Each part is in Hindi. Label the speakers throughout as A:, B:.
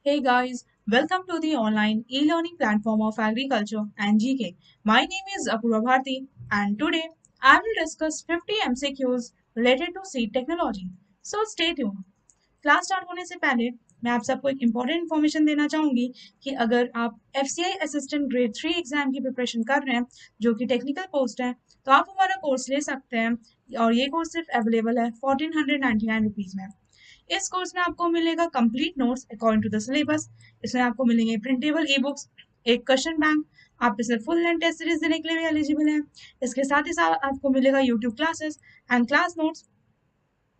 A: Hey guys, welcome to the online e-learning platform of agriculture and GK. My name is Apurva Bharti and today I will discuss 50 MCQs related to seed technology. So stay tuned. Class start होने से पहले मैं आप सबको एक इम्पॉर्टेंट इन्फॉर्मेशन देना चाहूंगी कि अगर आप FCI असिस्टेंट ग्रेड 3 एग्जाम की प्रिपरेशन कर रहे हैं जो कि टेक्निकल पोस्ट है तो आप हमारा कोर्स ले सकते हैं और ये कोर्स सिर्फ अवेलेबल है 1499 रुपीज़ में। इस कोर्स में आपको मिलेगा complete notes according to the syllabus. इसमें आपको मिलेंगे प्रिंटेबल ई बुक्स, एक क्वेश्चन बैंक। आप इसे फुल लेंथ टेस्ट सीरीज देने के लिए भी एलिजिबल हैं। इसके साथ ही साथ आपको मिलेगा YouTube classes and class notes.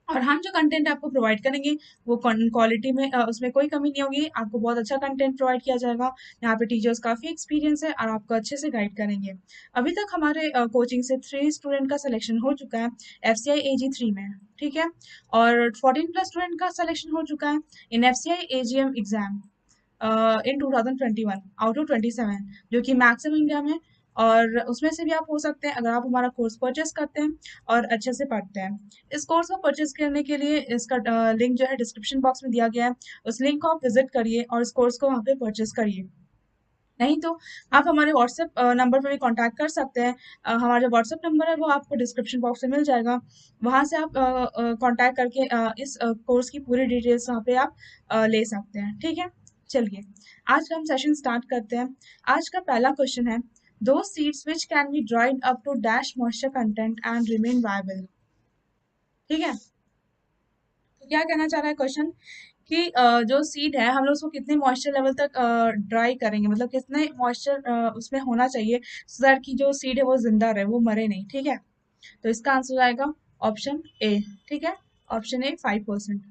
A: और हम जो कंटेंट आपको प्रोवाइड करेंगे वो क्वालिटी में उसमें कोई कमी नहीं होगी। आपको बहुत अच्छा कंटेंट प्रोवाइड किया जाएगा। यहाँ पे टीचर्स काफ़ी एक्सपीरियंस है और आपको अच्छे से गाइड करेंगे। अभी तक हमारे कोचिंग से 3 स्टूडेंट का सिलेक्शन हो चुका है FCI AG3 में, ठीक है। और 14 प्लस स्टूडेंट का सिलेक्शन हो चुका है इन FCI AGM exam in 2021 out of 27 जो कि मैक्सिमम इंडिया में। और उसमें से भी आप हो सकते हैं अगर आप हमारा कोर्स परचेस करते हैं और अच्छे से पढ़ते हैं। इस कोर्स को परचेस करने के लिए इसका लिंक जो है डिस्क्रिप्शन बॉक्स में दिया गया है। उस लिंक को आप विजिट करिए और इस कोर्स को वहाँ पे परचेस करिए। नहीं तो आप हमारे व्हाट्सएप नंबर पर भी कांटेक्ट कर सकते हैं। हमारा जो व्हाट्सएप नंबर है वो आपको डिस्क्रिप्शन बॉक्स में मिल जाएगा। वहाँ से आप कांटेक्ट करके इस कोर्स की पूरी डिटेल्स वहाँ पे आप ले सकते हैं, ठीक है। चलिए आज का हम सेशन स्टार्ट करते हैं। आज का पहला क्वेश्चन है, दो seeds which can be dried up to dash moisture content and remain viable. ठीक है, तो क्या कहना चाह रहा है क्वेश्चन कि जो सीड है हम लोग उसको कितने मॉइस्चर लेवल तक ड्राई करेंगे, मतलब कितने मॉइस्चर उसमें होना चाहिए सो दैट की जो सीड है वो जिंदा रहे, वो मरे नहीं, ठीक है। तो इसका आंसर आएगा ऑप्शन ए, ठीक है। Option A 5%।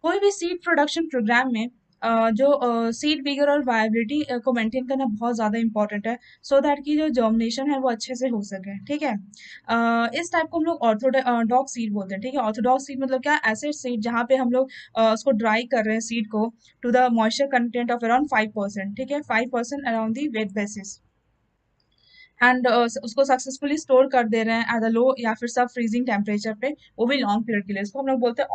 A: कोई भी सीड प्रोडक्शन प्रोग्राम में जो सीड विगर और वायबिलिटी को मेंटेन करना बहुत ज़्यादा इंपॉर्टेंट है सो दैट की जो जर्मिनेशन है वो अच्छे से हो सके, ठीक है। इस टाइप को हम लोग ऑर्थोडॉक्स सीड बोलते हैं, ठीक है। ऑर्थोडॉक्स सीड मतलब क्या, ऐसे सीड जहाँ पे हम लोग उसको ड्राई कर रहे हैं सीड को to the moisture content of around 5%, ठीक है। 5% around the weight basis and उसको सक्सेसफुली स्टोर कर दे रहे हैं एट द लो या फिर सब फ्रीजिंग टेम्परेचर पे, वो भी लॉन्ग पीरियड के लिए। इसको हम लोग बोलते हैं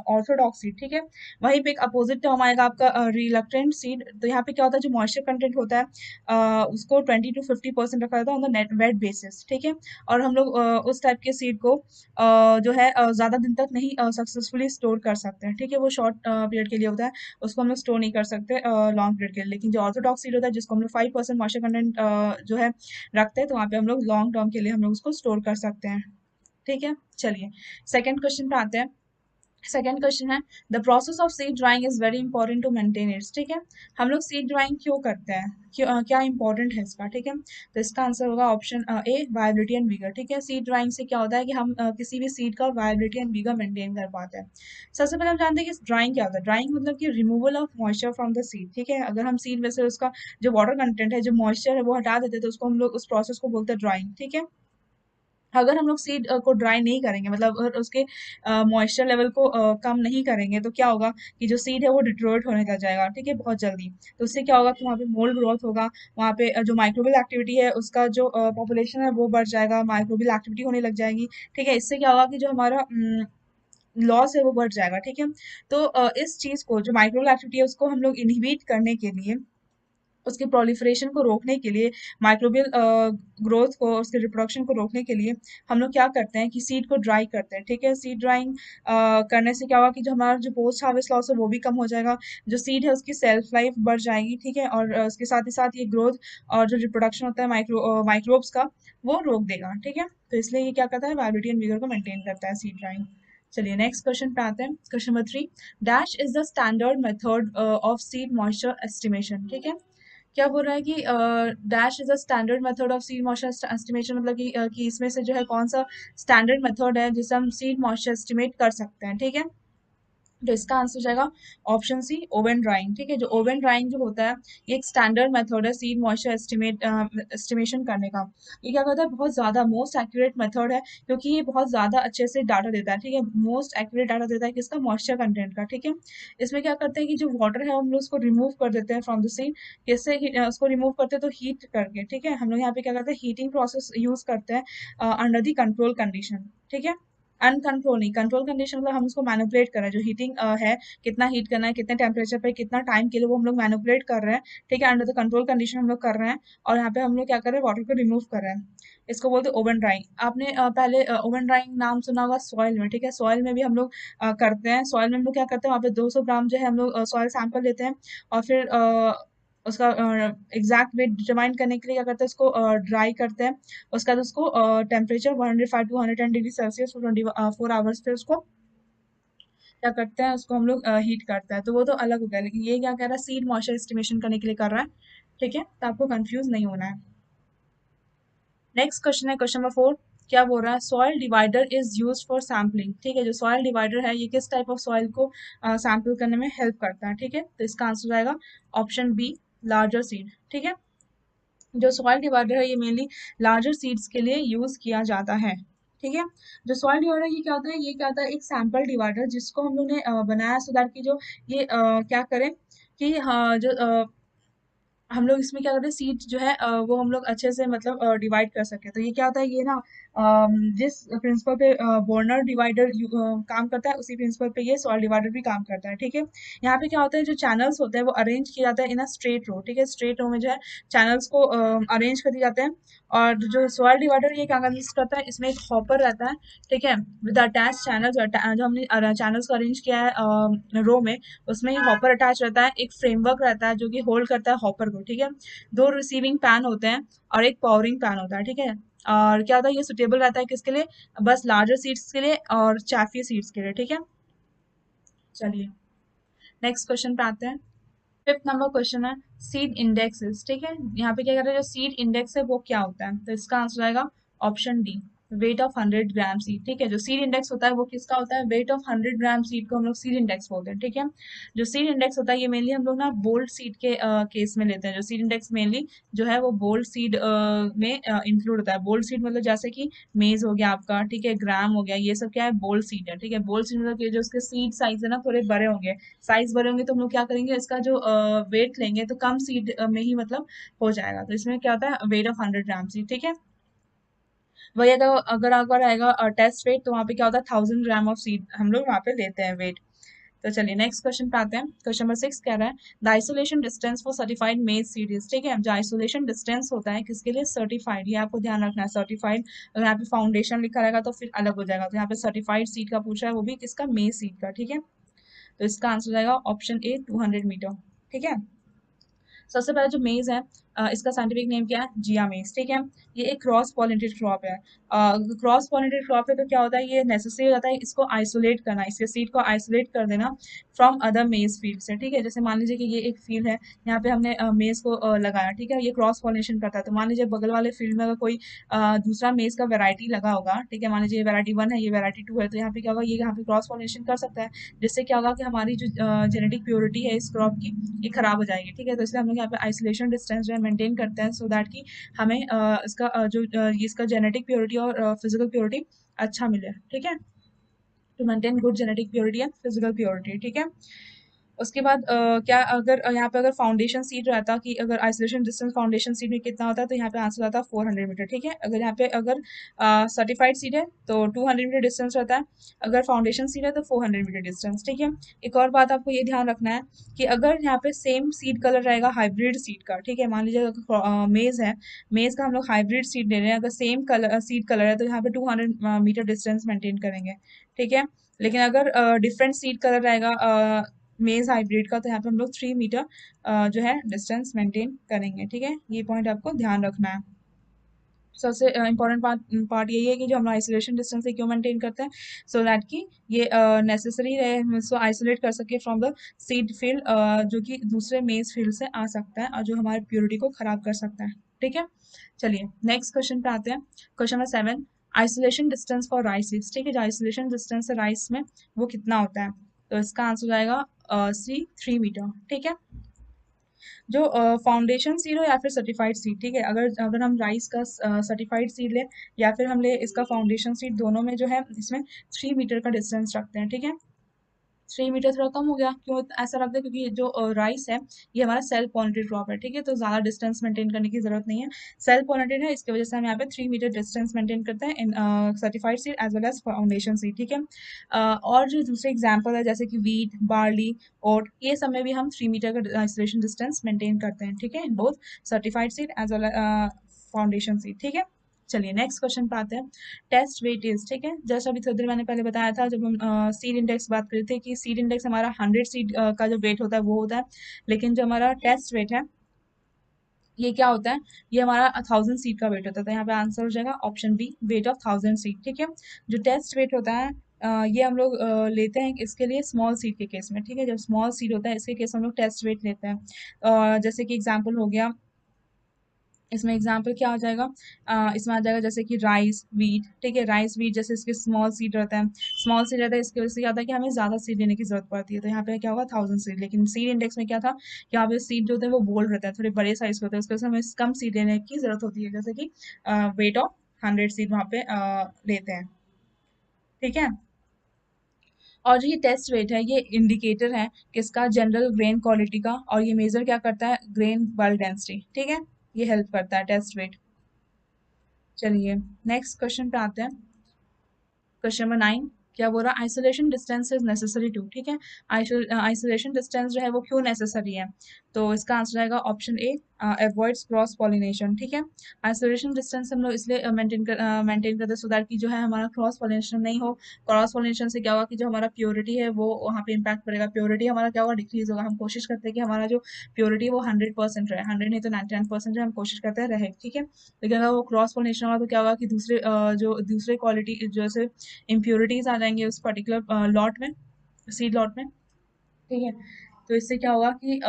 A: ऑर्थोडॉक्स सीड, ठीक है। वहीं पे एक अपोजिट टर्म आएगा आपका रिलक्टेंट सीड। तो यहाँ पे क्या होता है, जो मॉइस्चर कंटेंट होता है उसको 20 to 50% रखा जाता है on the net weight basis, ठीक है। और हम लोग उस टाइप के सीड को जो है ज़्यादा दिन तक नहीं सक्सेसफुली स्टोर कर सकते हैं, ठीक है। वो शॉर्ट पीरियड के लिए होता है, उसको हम लोग स्टोर नहीं कर सकते लॉन्ग पीरियड के लिए। लेकिन जो ऑर्थोडॉक्स सीड होता है जिसको हम लोग 5% मॉइस्चर कंटेंट जो है रखते हैं तो वहाँ पे हम लोग लॉन्ग टर्म के लिए हम लोग उसको स्टोर कर सकते हैं, ठीक है। चलिए सेकंड क्वेश्चन पे आते हैं। सेकंड क्वेश्चन है, the process of seed drying is very important to maintain its, ठीक है। हम लोग सीड ड्राइंग क्यों करते हैं, क्यों क्या इंपॉर्टेंट है इसका, ठीक है। तो इसका आंसर होगा option A viability and vigour, ठीक है। सीड ड्राइंग से क्या होता है कि हम किसी भी सीड का वायबिलिटी एंड विगर मेंटेन कर पाते हैं। सबसे पहले हम जानते हैं कि ड्राइंग क्या होता है। ड्राइंग मतलब कि removal of moisture from the seed, ठीक है। अगर हम सीड में से उसका जो वाटर कंटेंट है, जो मॉइस्चर है वो हटा देते हैं तो उसको हम लोग उस प्रोसेस को बोलते हैं ड्राइंग, ठीक है। अगर हम लोग सीड को ड्राई नहीं करेंगे, मतलब अगर उसके मॉइस्चर लेवल को कम नहीं करेंगे तो क्या होगा कि जो सीड है वो डिट्रोइट होने लग जाएगा, ठीक है, बहुत जल्दी। तो उससे क्या होगा कि वहाँ पे मोल्ड ग्रोथ होगा, वहाँ पे जो माइक्रोबियल एक्टिविटी है उसका जो पॉपुलेशन है वो बढ़ जाएगा, माइक्रोबियल एक्टिविटी होने लग जाएगी, ठीक है। इससे क्या होगा कि जो हमारा लॉस है वो बढ़ जाएगा, ठीक है। तो इस चीज़ को, जो माइक्रोबियल एक्टिविटी है उसको हम लोग इनहिबिट करने के लिए, उसके प्रोलिफरेशन को रोकने के लिए, माइक्रोबियल ग्रोथ को, उसके रिप्रोडक्शन को रोकने के लिए हम लोग क्या करते हैं कि सीड को ड्राई करते हैं, ठीक है। सीड ड्राइंग करने से क्या होगा कि जो हमारा जो पोस्ट हार्वेस्ट लॉस है वो भी कम हो जाएगा, जो सीड है उसकी सेल्फ लाइफ बढ़ जाएगी, ठीक है। और उसके साथ ही साथ ये ग्रोथ और जो रिप्रोडक्शन होता है माइक्रोब्स का वो रोक देगा, ठीक है। तो इसलिए ये क्या करता है, वायबिलिटी एंड विगर को मेंटेन करता है सीड ड्राइंग। चलिए नेक्स्ट क्वेश्चन पे आते हैं। Question number 3, dash is the standard method of seed moisture estimation, ठीक है। क्या बोल रहा है कि dash is a standard method of seed moisture estimation, मतलब कि इसमें से जो है कौन सा स्टैंडर्ड मेथड है जिससे हम सीड मॉइस्चर एस्टिमेट कर सकते हैं, ठीक है। तो इसका आंसर हो जाएगा ऑप्शन सी ओवन ड्राइंग, ठीक है। जो ओवन ड्राइंग जो होता है ये एक स्टैंडर्ड मेथड है सीड मॉइस्चर एस्टिमेशन करने का। ये क्या करता है, बहुत ज़्यादा मोस्ट एक्यूरेट मेथड है क्योंकि ये बहुत ज़्यादा अच्छे से डाटा देता है, ठीक है। मोस्ट एक्यूरेट डाटा देता है किसका, मॉइस्चर कंटेंट का, ठीक है। इसमें क्या करते हैं कि जो वाटर है हम लोग उसको रिमूव कर देते हैं फ्रॉम द सीड। कैसे उसको रिमूव करते हैं, तो हीट करके, ठीक है। हम लोग यहाँ पे क्या करते हैं, हीटिंग प्रोसेस यूज करते हैं अंडर दी कंट्रोल कंडीशन, ठीक है। एंड कंट्रोल नहीं, कंट्रोल कंडीशन मतलब हम उसको मैनिपुलेट कर रहे हैं, जो हीटिंग है कितना हीट करना है, कितने टेम्परेचर पे कितना टाइम के लिए, वो हम लोग मैनिपुलेट कर रहे हैं, ठीक है, अंडर द कंट्रोल कंडीशन हम लोग कर रहे हैं। और यहाँ पे हम लोग क्या कर रहे हैं, वाटर को रिमूव कर रहे हैं। इसको बोलते हैं ओवन ड्राइंग। आपने पहले ओवन ड्राइंग नाम सुना होगा सॉइल में, ठीक है, सॉइल में भी हम लोग करते हैं। सॉइल में हम लोग क्या करते हैं, वहाँ पे 200 ग्राम जो है हम लोग सॉइल सैंपल लेते हैं, और फिर उसका एग्जैक्ट वेट डिटरमाइन करने के लिए क्या करते हैं, उसको ड्राई करते हैं। उसके बाद उसको temperature 105 to 110 degree Celsius for 24 hours पे उसको क्या करते हैं, उसको हम लोग हीट करते हैं। तो वो तो अलग हो गया, लेकिन ये क्या कर रहा है, सीड मॉइस्चर एस्टिमेशन करने के लिए कर रहा है, ठीक है, तो आपको कंफ्यूज नहीं होना है। नेक्स्ट क्वेश्चन है क्वेश्चन नंबर 4। क्या बोल रहा है, soil divider is used for sampling, ठीक है, जो सॉइल डिवाइडर है ये किस टाइप ऑफ सॉइल को सैंपल करने में हेल्प करता है, ठीक है, तो इसका आंसर आएगा ऑप्शन बी, लार्जर सीड, ठीक है। जो सॉइल डिवाइडर है ये मेनली लार्जर सीड्स के लिए यूज किया जाता है, ठीक है। जो सॉइल डिवाइडर ये क्या होता है, ये क्या होता है, एक सैंपल डिवाइडर जिसको हम लोग ने बनाया सो दैट कि जो ये क्या करें कि हाँ, जो हम लोग इसमें क्या करते हैं, सीट जो है वो हम लोग अच्छे से मतलब डिवाइड कर सके। तो ये क्या होता है, ये ना जिस प्रिंसिपल पे बॉर्नर डिवाइडर काम करता है, उसी प्रिंसिपल पे ये सॉइल डिवाइडर भी काम करता है, ठीक है। यहाँ पे क्या होता है, जो चैनल्स होते हैं वो अरेंज किया जाता है इन अ स्ट्रेट रो, ठीक है, स्ट्रेट रो में जो है चैनल्स को अरेंज कर दिए जाते हैं। और जो सॉइल डिवाइडर ये क्या कंसिस्ट करता है, इसमें एक हॉपर रहता है, ठीक है, विद अटैच चैनल्स, जो हमने चैनल्स को अरेंज किया है रो में, उसमें ही हॉपर अटैच रहता है, एक फ्रेमवर्क रहता है जो कि होल्ड करता है हॉपर को, ठीक है। दो रिसीविंग पैन होते हैं और एक पावरिंग पैन होता है, ठीक है। और क्या होता है, ये सुटेबल रहता है किसके लिए, बस लार्जर सीड्स के लिए और चैफी सीड्स के लिए, ठीक है। चलिए नेक्स्ट क्वेश्चन पे आते हैं। फिफ्थ नंबर क्वेश्चन है सीड इंडेक्सेस, ठीक है। यहाँ पे क्या कर रहे हैं, जो सीड इंडेक्स है वो क्या होता है, तो इसका आंसर आएगा option D, weight of 100 gram seed, ठीक है। जो सीड इंडेक्स होता है वो किसका होता है, वेट ऑफ 100 ग्राम सीड को हम लोग सीड इंडेक्स बोलते हैं, ठीक है। जो सीड इंडेक्स होता है ये मेनली हम लोग ना बोल्ड सीड के केस में लेते हैं। जो सीड इंडेक्स मेनली जो है वो बोल्ड सीड में इंक्लूड होता है। बोल्ड सीड मतलब जैसे कि मेज हो गया आपका, ठीक है, ग्राम हो गया, ये सब क्या है, बोल्ड सीड है, ठीक है। बोल्ड सीड मतलब कि जो उसके सीड साइज है ना थोड़े बड़े होंगे, साइज बड़े होंगे, तो हम लोग क्या करेंगे, इसका जो वेट लेंगे तो कम सीड में ही मतलब हो जाएगा। तो इसमें क्या होता है, वेट ऑफ 100 ग्राम सीड, ठीक है। वही अगर अगर आएगा टेस्ट वेट, तो वहाँ पे क्या होता है, 1000 ग्राम ऑफ सीड हम लोग वहाँ पे लेते हैं वेट। तो चलिए नेक्स्ट क्वेश्चन पे आते हैं। क्वेश्चन नंबर 6 कह रहा है the isolation distance for certified मेज सीड इज, ठीक है। जो आइसोलेशन डिस्टेंस होता है किसके लिए, सर्टिफाइड, ये आपको ध्यान रखना है, सर्टिफाइड। अगर यहाँ पे फाउंडेशन लिखा रहेगा तो फिर अलग हो जाएगा, तो यहाँ पे सर्टिफाइड सीड का पूछा है, वो भी किसका, मेज सीड का, ठीक है। तो इसका आंसर जाएगा ऑप्शन ए, 200 मीटर, ठीक है। सबसे पहले जो मेज है इसका साइंटिफिक नेम क्या है, जिया मेज, ठीक है। ये एक क्रॉस पॉलिनेटेड क्रॉप है। क्रॉस पॉलिनेटेड क्रॉप है तो क्या होता है, ये नेसेसरी हो जाता है इसको आइसोलेट करना, इसके सीड को आइसोलेट कर देना फ्रॉम अदर मेज फील्ड से, ठीक है। जैसे मान लीजिए कि ये एक फील्ड है, यहाँ पे हमने मेज को लगाया, ठीक है, ये क्रॉस पॉलिनेशन करता है। तो मान लीजिए बगल वाले फील्ड में अगर कोई दूसरा मेज का वेराइटी लगा होगा, ठीक है, मान लीजिए ये वेराइटी 1 है, ये वेराइटी 2 है, तो यहाँ पे क्या होगा, ये यहाँ पे क्रॉस पॉलिनेशन कर सकता है, जिससे क्या होगा कि हमारी जो जेनेटिक प्योरिटी है इस क्रॉप की, ये खराब हो जाएगी, ठीक है। तो इसलिए हम लोग यहाँ पे आइसोलेशन डिस्टेंस जो है मेंटेन करते हैं, सो दैट कि हमें इसका इसका जेनेटिक प्योरिटी और फिजिकल प्योरिटी अच्छा मिले, ठीक है, to maintain good genetic purity and physical purity, ठीक है। उसके बाद क्या अगर यहाँ पे अगर फाउंडेशन सीड रहता कि अगर आइसोलेशन डिस्टेंस फाउंडेशन सीड में कितना होता है, तो यहाँ पे आंसर आता है 400 मीटर, ठीक है। अगर यहाँ पे अगर सर्टिफाइड सीड है तो 200 मीटर डिस्टेंस रहता है, अगर फाउंडेशन सीड है तो 400 मीटर डिस्टेंस, ठीक है। एक और बात आपको ये ध्यान रखना है कि अगर यहाँ पे सेम सीड कलर रहेगा हाइब्रिड सीड का, ठीक है, मान लीजिए अगर मेज है, मेज का हम लोग हाइब्रिड सीड ले रहे हैं, अगर सेम कलर सीड कलर है तो यहाँ पे 200 मीटर डिस्टेंस मेंटेन करेंगे, ठीक है। लेकिन अगर डिफरेंट सीड कलर रहेगा मेज हाइब्रिड का, तो यहाँ पे हम लोग 3 मीटर जो है डिस्टेंस मेंटेन करेंगे, ठीक है। ये पॉइंट आपको ध्यान रखना है। सबसे इम्पोर्टेंट पार्ट यही है कि जो हम आइसोलेशन डिस्टेंस है क्यों मेंटेन करते हैं, सो दैट कि ये नेसेसरी रहे, हम इसको आइसोलेट कर सके फ्रॉम द सीड फील्ड जो कि दूसरे मेज फील्ड से आ सकता है और जो हमारी प्योरिटी को खराब कर सकता है, ठीक है। चलिए नेक्स्ट क्वेश्चन पे आते हैं। Question number 7, isolation distance for rice, ठीक है। जो आइसोलेशन डिस्टेंस है राइस में वो कितना होता है, तो इसका आंसर आएगा सी, 3 मीटर, ठीक है। जो फाउंडेशन सीड हो या फिर सर्टिफाइड सीड, ठीक है, अगर अगर हम राइस का सर्टिफाइड सीड ले या फिर हम ले इसका फाउंडेशन सीड, दोनों में जो है इसमें 3 मीटर का डिस्टेंस रखते हैं, ठीक है। 3 मीटर थोड़ा कम हो गया, क्यों ऐसा लगता है? क्योंकि जो राइस है ये हमारा सेल्फ पॉलिनेटेड क्रॉप है, ठीक है, तो ज़्यादा डिस्टेंस मेंटेन करने की जरूरत नहीं है, सेल्फ पॉलिनेटेड है, इसकी वजह से हम यहाँ पे 3 मीटर डिस्टेंस मेंटेन करते हैं in certified seed as well as foundation seed, ठीक है। और जो दूसरे एग्जाम्पल है जैसे कि वीट, बार्ली, ओट, ये सब में भी हम 3 मीटर का आइसोलेशन डिस्टेंस मेंटेन करते हैं, ठीक है, in both certified seed as well foundation seed, ठीक है। चलिए नेक्स्ट क्वेश्चन पे आते हैं। टेस्ट वेटेज, ठीक है, जैसा अभी थोड़ी देर मैंने पहले बताया था जब हम सीड इंडेक्स बात कर रहे थे कि सीड इंडेक्स हमारा 100 सीड का जो वेट होता है वो होता है, लेकिन जो हमारा टेस्ट वेट है ये क्या होता है? ये हमारा 1000 सीड का वेट होता है, तो यहाँ पे आंसर हो जाएगा option B, weight of 1000 seed, ठीक है। जो टेस्ट वेट होता है ये हम लोग लेते हैं इसके लिए स्मॉल सीड के केस में, ठीक है, जब स्मॉल सीड होता है इसके केस में हम लोग टेस्ट वेट लेते हैं। जैसे कि एग्जाम्पल हो गया, इसमें एग्जाम्पल क्या हो जाएगा? इसमें आ जाएगा जैसे कि राइस, वीट, ठीक है, राइस वीट जैसे इसके स्मॉल सीड रहता है, स्मॉल सीड रहता है, इसकी वजह से क्या होता है कि हमें ज़्यादा सीड लेने की जरूरत पड़ती है, तो यहाँ पे क्या होगा 1000 सीड, लेकिन सीड इंडेक्स में क्या था, यहाँ पे सीड जो होते हैं वो बोल्ड रहता है, थोड़े बड़े साइज के होते हैं, उसकी वजह से हमें कम सीड लेने की जरूरत होती है, जैसे कि वेट ऑफ 100 सीड वहाँ पे लेते हैं, ठीक है। और जो ये टेस्ट वेट है ये इंडिकेटर है किसका? जनरल ग्रेन क्वालिटी का, और ये मेजर क्या करता है? ग्रेन बल्क डेंसिटी, ठीक है, ये हेल्प करता है टेस्ट वेट। चलिए नेक्स्ट क्वेश्चन पे आते हैं। क्वेश्चन नंबर 9 क्या बोल रहा है? Isolation distance is necessary to, ठीक है, आइसोलेशन डिस्टेंस जो है वो क्यों नेसेसरी है? तो इसका आंसर आएगा option A, avoids cross pollination, ठीक है। आइसोलेशन डिस्टेंस हम लोग इसलिए मेंटेन करते हैं सो दैट कि जो है हमारा क्रॉस पॉलिनेशन नहीं हो। क्रॉस पॉलिनेशन से क्या होगा कि जो हमारा प्योरिटी है वो वहाँ पे इम्पैक्ट पड़ेगा, प्योरिटी हमारा क्या होगा? डिक्रीज होगा। हम कोशिश करते हैं कि हमारा जो प्योरिटी है वो 100% रहे, 100 नहीं तो 99% जो हम कोशिश करते हैं रहे, ठीक है। लेकिन अगर वो क्रॉस पॉलिनेशन होगा तो क्या होगा कि दूसरे जो दूसरे क्वालिटी जैसे इम्प्योरिटीज आ जाएंगे उस पर्टिकुलर लॉट में, सीड लॉट में, ठीक है। तो इससे क्या होगा कि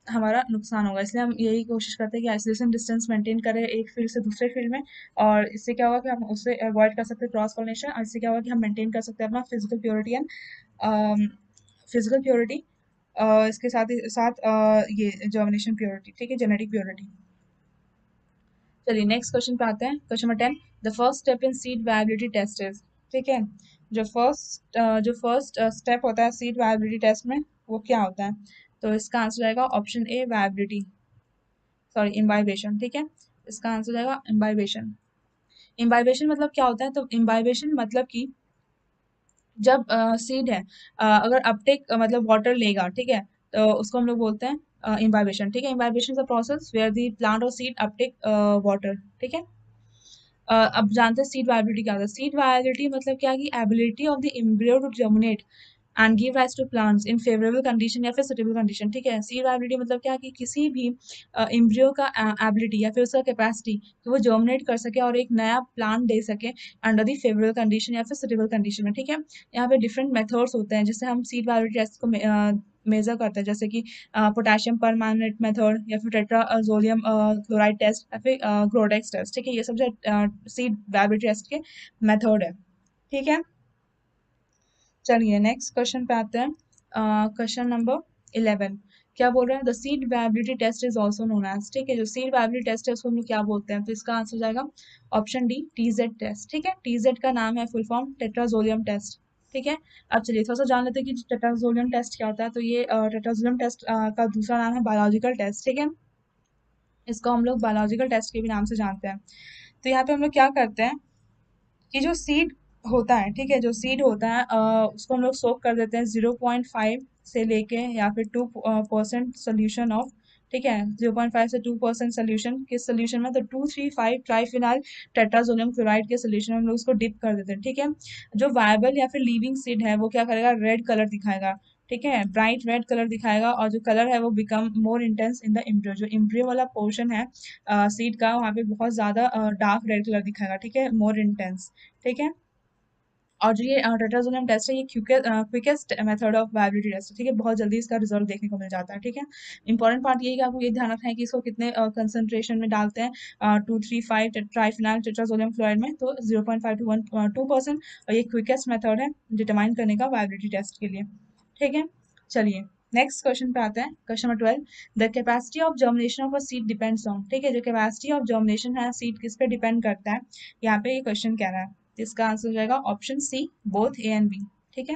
A: हमारा नुकसान होगा, इसलिए हम यही कोशिश करते हैं कि आइसोलेशन डिस्टेंस मेंटेन करें एक फील्ड से दूसरे फील्ड में, और इससे क्या होगा कि हम उससे अवॉइड कर सकते हैं क्रॉस पॉलिनेशन, और इससे क्या होगा कि हम मेंटेन कर सकते हैं अपना physical purity and physical purity, इसके साथ ही साथ ये जर्मिनेशन प्योरिटी, ठीक है, जेनेटिक प्योरिटी। चलिए नेक्स्ट क्वेश्चन पे आते हैं। Question number 10, the first step in seed viability test is, ठीक है, जो फर्स्ट स्टेप होता है सीड वायबिलिटी टेस्ट में वो क्या होता है? तो इसका आंसर आएगा option A, viability, sorry imbibition, ठीक है, इसका आंसर आएगा इम्बाइबेशन। इम्बाइबेशन मतलब क्या होता है? तो इम्बाइबेशन मतलब कि जब सीड है अगर अपटेक मतलब वाटर लेगा, ठीक है, तो उसको हम लोग बोलते हैं इम्बाइबेशन, ठीक है। Imbibition is a process where the plant और सीड अपटेक वाटर, ठीक है। अब जानते हैं सीड वायबिलिटी क्या होता है? सीड वायबिलिटी मतलब क्या कि ability of the embryo to germinate and give rise to plants in favourable condition या फिर सुटेबल कंडीशन, ठीक है। सीड वायबिलिटी मतलब क्या कि किसी भी एम्ब्रियो का एबिलिटी या फिर उसका कैपेसिटी कि वो जर्मिनेट कर सके और एक नया प्लांट दे सके अंडर द फेवरेबल कंडीशन या फिर सुटेबल कंडीशन में, ठीक है। यहाँ पे डिफरेंट मेथड्स होते हैं जिससे हम सीड वायबिलिटी टेस्ट को मेजर करते हैं, जैसे कि पोटेशियम परमैंगनेट मेथड या फिर टेट्राजोलियम क्लोराइड टेस्ट या फिर ग्रोडेक्स टेस्ट, ठीक है, ये सब जो सीड वायबिलिटी टेस्ट के मेथड है, ठीक है। चलिए नेक्स्ट क्वेश्चन पे आते हैं। क्वेश्चन नंबर 11 क्या बोल रहे हैं? The seed viability test is also known as, ठीक है, जो सीड वायबिलिटी टेस्ट है उसको हम लोग क्या बोलते हैं? तो इसका आंसर जाएगा ऑप्शन डी, टीजेड टेस्ट, ठीक है। टीजेड का नाम है फुल फॉर्म टेट्राजोलियम टेस्ट, ठीक है। अब चलिए थोड़ा सा जान लेते हैं कि टेट्राजोलियम टेस्ट क्या होता है। तो ये टेट्राजोलियम टेस्ट का दूसरा नाम है बायोलॉजिकल टेस्ट, ठीक है, इसको हम लोग बायोलॉजिकल टेस्ट के भी नाम से जानते हैं। तो यहाँ पे हम लोग क्या करते हैं कि जो सीड होता है, ठीक है, जो सीड होता है उसको हम लोग सोक कर देते हैं 0.5 से लेके या फिर 2% सोल्यूशन ऑफ, ठीक है, 0.5 से 2% सोल्यूशन, किस सोल्यूशन में? तो 235 ट्राइफिनाइल टेट्राजोलियम क्लोराइड के सोल्यूशन में हम लोग उसको डिप कर देते हैं, ठीक है। जो वायबल या फिर लिविंग सीड है वो क्या करेगा? रेड कलर दिखाएगा, ठीक है, ब्राइट रेड कलर दिखाएगा, और जो कलर है वो become more intense in the embryo, जो इम्ब्रियो वाला पोर्शन है सीड का वहाँ पे बहुत ज्यादा डार्क रेड कलर दिखाएगा, ठीक है, मोर इंटेंस, ठीक है। और जो ये टेट्राजोलियम टेस्ट है ये quickest method of viability test है, ठीक है, बहुत जल्दी इसका रिजल्ट देखने को मिल जाता है, ठीक है। इंपॉर्टेंट पार्ट ये है कि आपको ये ध्यान रखना है कि इसको कितने कंसंट्रेशन में डालते हैं, 235 ट्राइफिनाइल टेट्राजोलियम क्लोराइड में, तो 0.5 to 2%, और ये क्विकेस्ट मेथड है डिटरमाइन करने का वायबिलिटी टेस्ट के लिए, ठीक है। चलिए नेक्स्ट क्वेश्चन पे आते हैं। Question number 12, the capacity of germination of a seed depends on, ठीक है, जो कैपेसिटी ऑफ जर्मिनेशन है सीड किस पे डिपेंड करता है? यहाँ पे ये क्वेश्चन कह रहा है, इसका आंसर हो जाएगा option C, both A and B, ठीक है।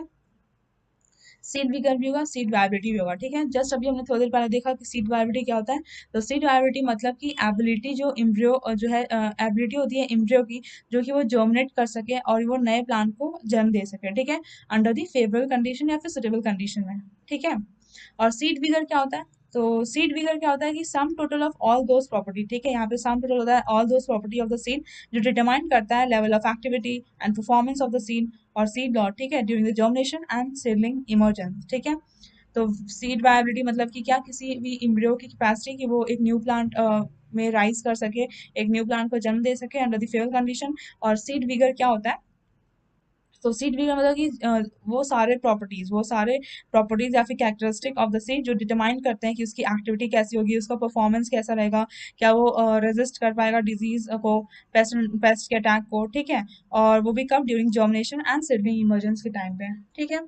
A: सीड विगर भी होगा, सीड वायबिलिटी भी होगा। ठीक है, जस्ट अभी हमने थोड़ी देर पहले देखा कि सीड वायबिलिटी क्या होता है। तो सीड वायबिलिटी मतलब कि एबिलिटी जो इम्ब्रियो जो है एबिलिटी होती है इम्ब्रियो की, जो कि वो जर्मिनेट कर सके और वो नए प्लांट को जन्म दे सके। ठीक है, अंडर दी फेवरेबल कंडीशन या फिर सुटेबल कंडीशन में। ठीक है, और सीड विगर क्या होता है? तो सीड विगर क्या होता है कि sum total of all those property. ठीक है, यहाँ पे सम टोटल होता है all those property of the seed, जो डिटरमाइन करता है level of activity and performance of the seed और सीड लॉट। ठीक है, during the germination and seedling emergence. ठीक है, तो सीड वायबिलिटी मतलब कि क्या, किसी भी एम्ब्रियो की कैपेसिटी कि वो एक न्यू प्लांट में राइज कर सके, एक न्यू प्लांट को जन्म दे सके अंडर द फेवरेबल कंडीशन। और सीड विगर क्या होता है? तो सीड विगर मतलब कि वो सारे प्रॉपर्टीज या फिर कैरेक्टरिस्टिक ऑफ द सीड जो डिटरमाइन करते हैं कि उसकी एक्टिविटी कैसी होगी, उसका परफॉर्मेंस कैसा रहेगा, क्या वो रेजिस्ट कर पाएगा डिजीज को, पेस्ट के अटैक को। ठीक है, और वो भी कब? During germination and seedling emergence के टाइम पे। ठीक है,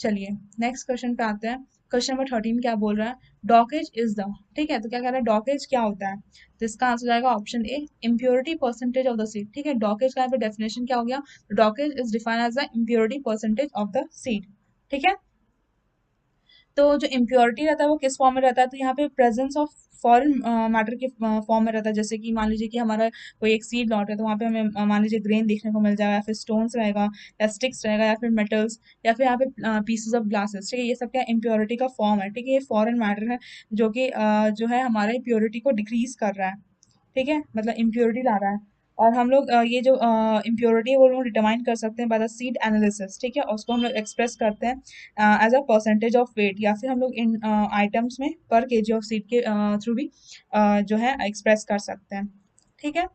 A: चलिए नेक्स्ट क्वेश्चन पे आते हैं। क्वेश्चन नंबर 13 क्या बोल रहा है? डॉकेज इज द। ठीक है, तो क्या कह रहा है? डॉकेज क्या होता है? तो इसका आंसर जाएगा option A, impurity percentage of the seed. ठीक है, डॉकेज का यहाँ पे डेफिनेशन क्या हो गया? Dockage is defined as the impurity percentage of the seed. ठीक है, तो जो इम्प्योरिटी रहता है वो किस फॉर्म में रहता है? तो यहाँ पे प्रेजेंस ऑफ फॉरेन मैटर के फॉर्म में रहता है। जैसे कि मान लीजिए कि हमारा कोई एक सीड लॉट है, तो वहाँ पे हमें मान लीजिए ग्रेन देखने को मिल जाएगा, या फिर स्टोन्स रहेगा, या स्टिक्स रहेगा, या फिर मेटल्स, या फिर यहाँ पे पीसेस ऑफ ग्लासेस। ठीक है, ये सब क्या इम्प्योरिटी का फॉर्म है। ठीक है, ये फॉरेन मैटर है जो कि जो है हमारे प्योरिटी को डिक्रीज कर रहा है। ठीक है, मतलब इम्प्योरिटी ला रहा है। और हम लोग ये जो इम्प्योरिटी है वो लोग डिटरमाइन कर सकते हैं बाय द सीड एनालिसिस। ठीक है, और उसको हम लोग एक्सप्रेस करते हैं as a percentage of weight, या फिर हम लोग इन आइटम्स में पर केजी ऑफ सीड के थ्रू भी जो है एक्सप्रेस कर सकते हैं। ठीक है,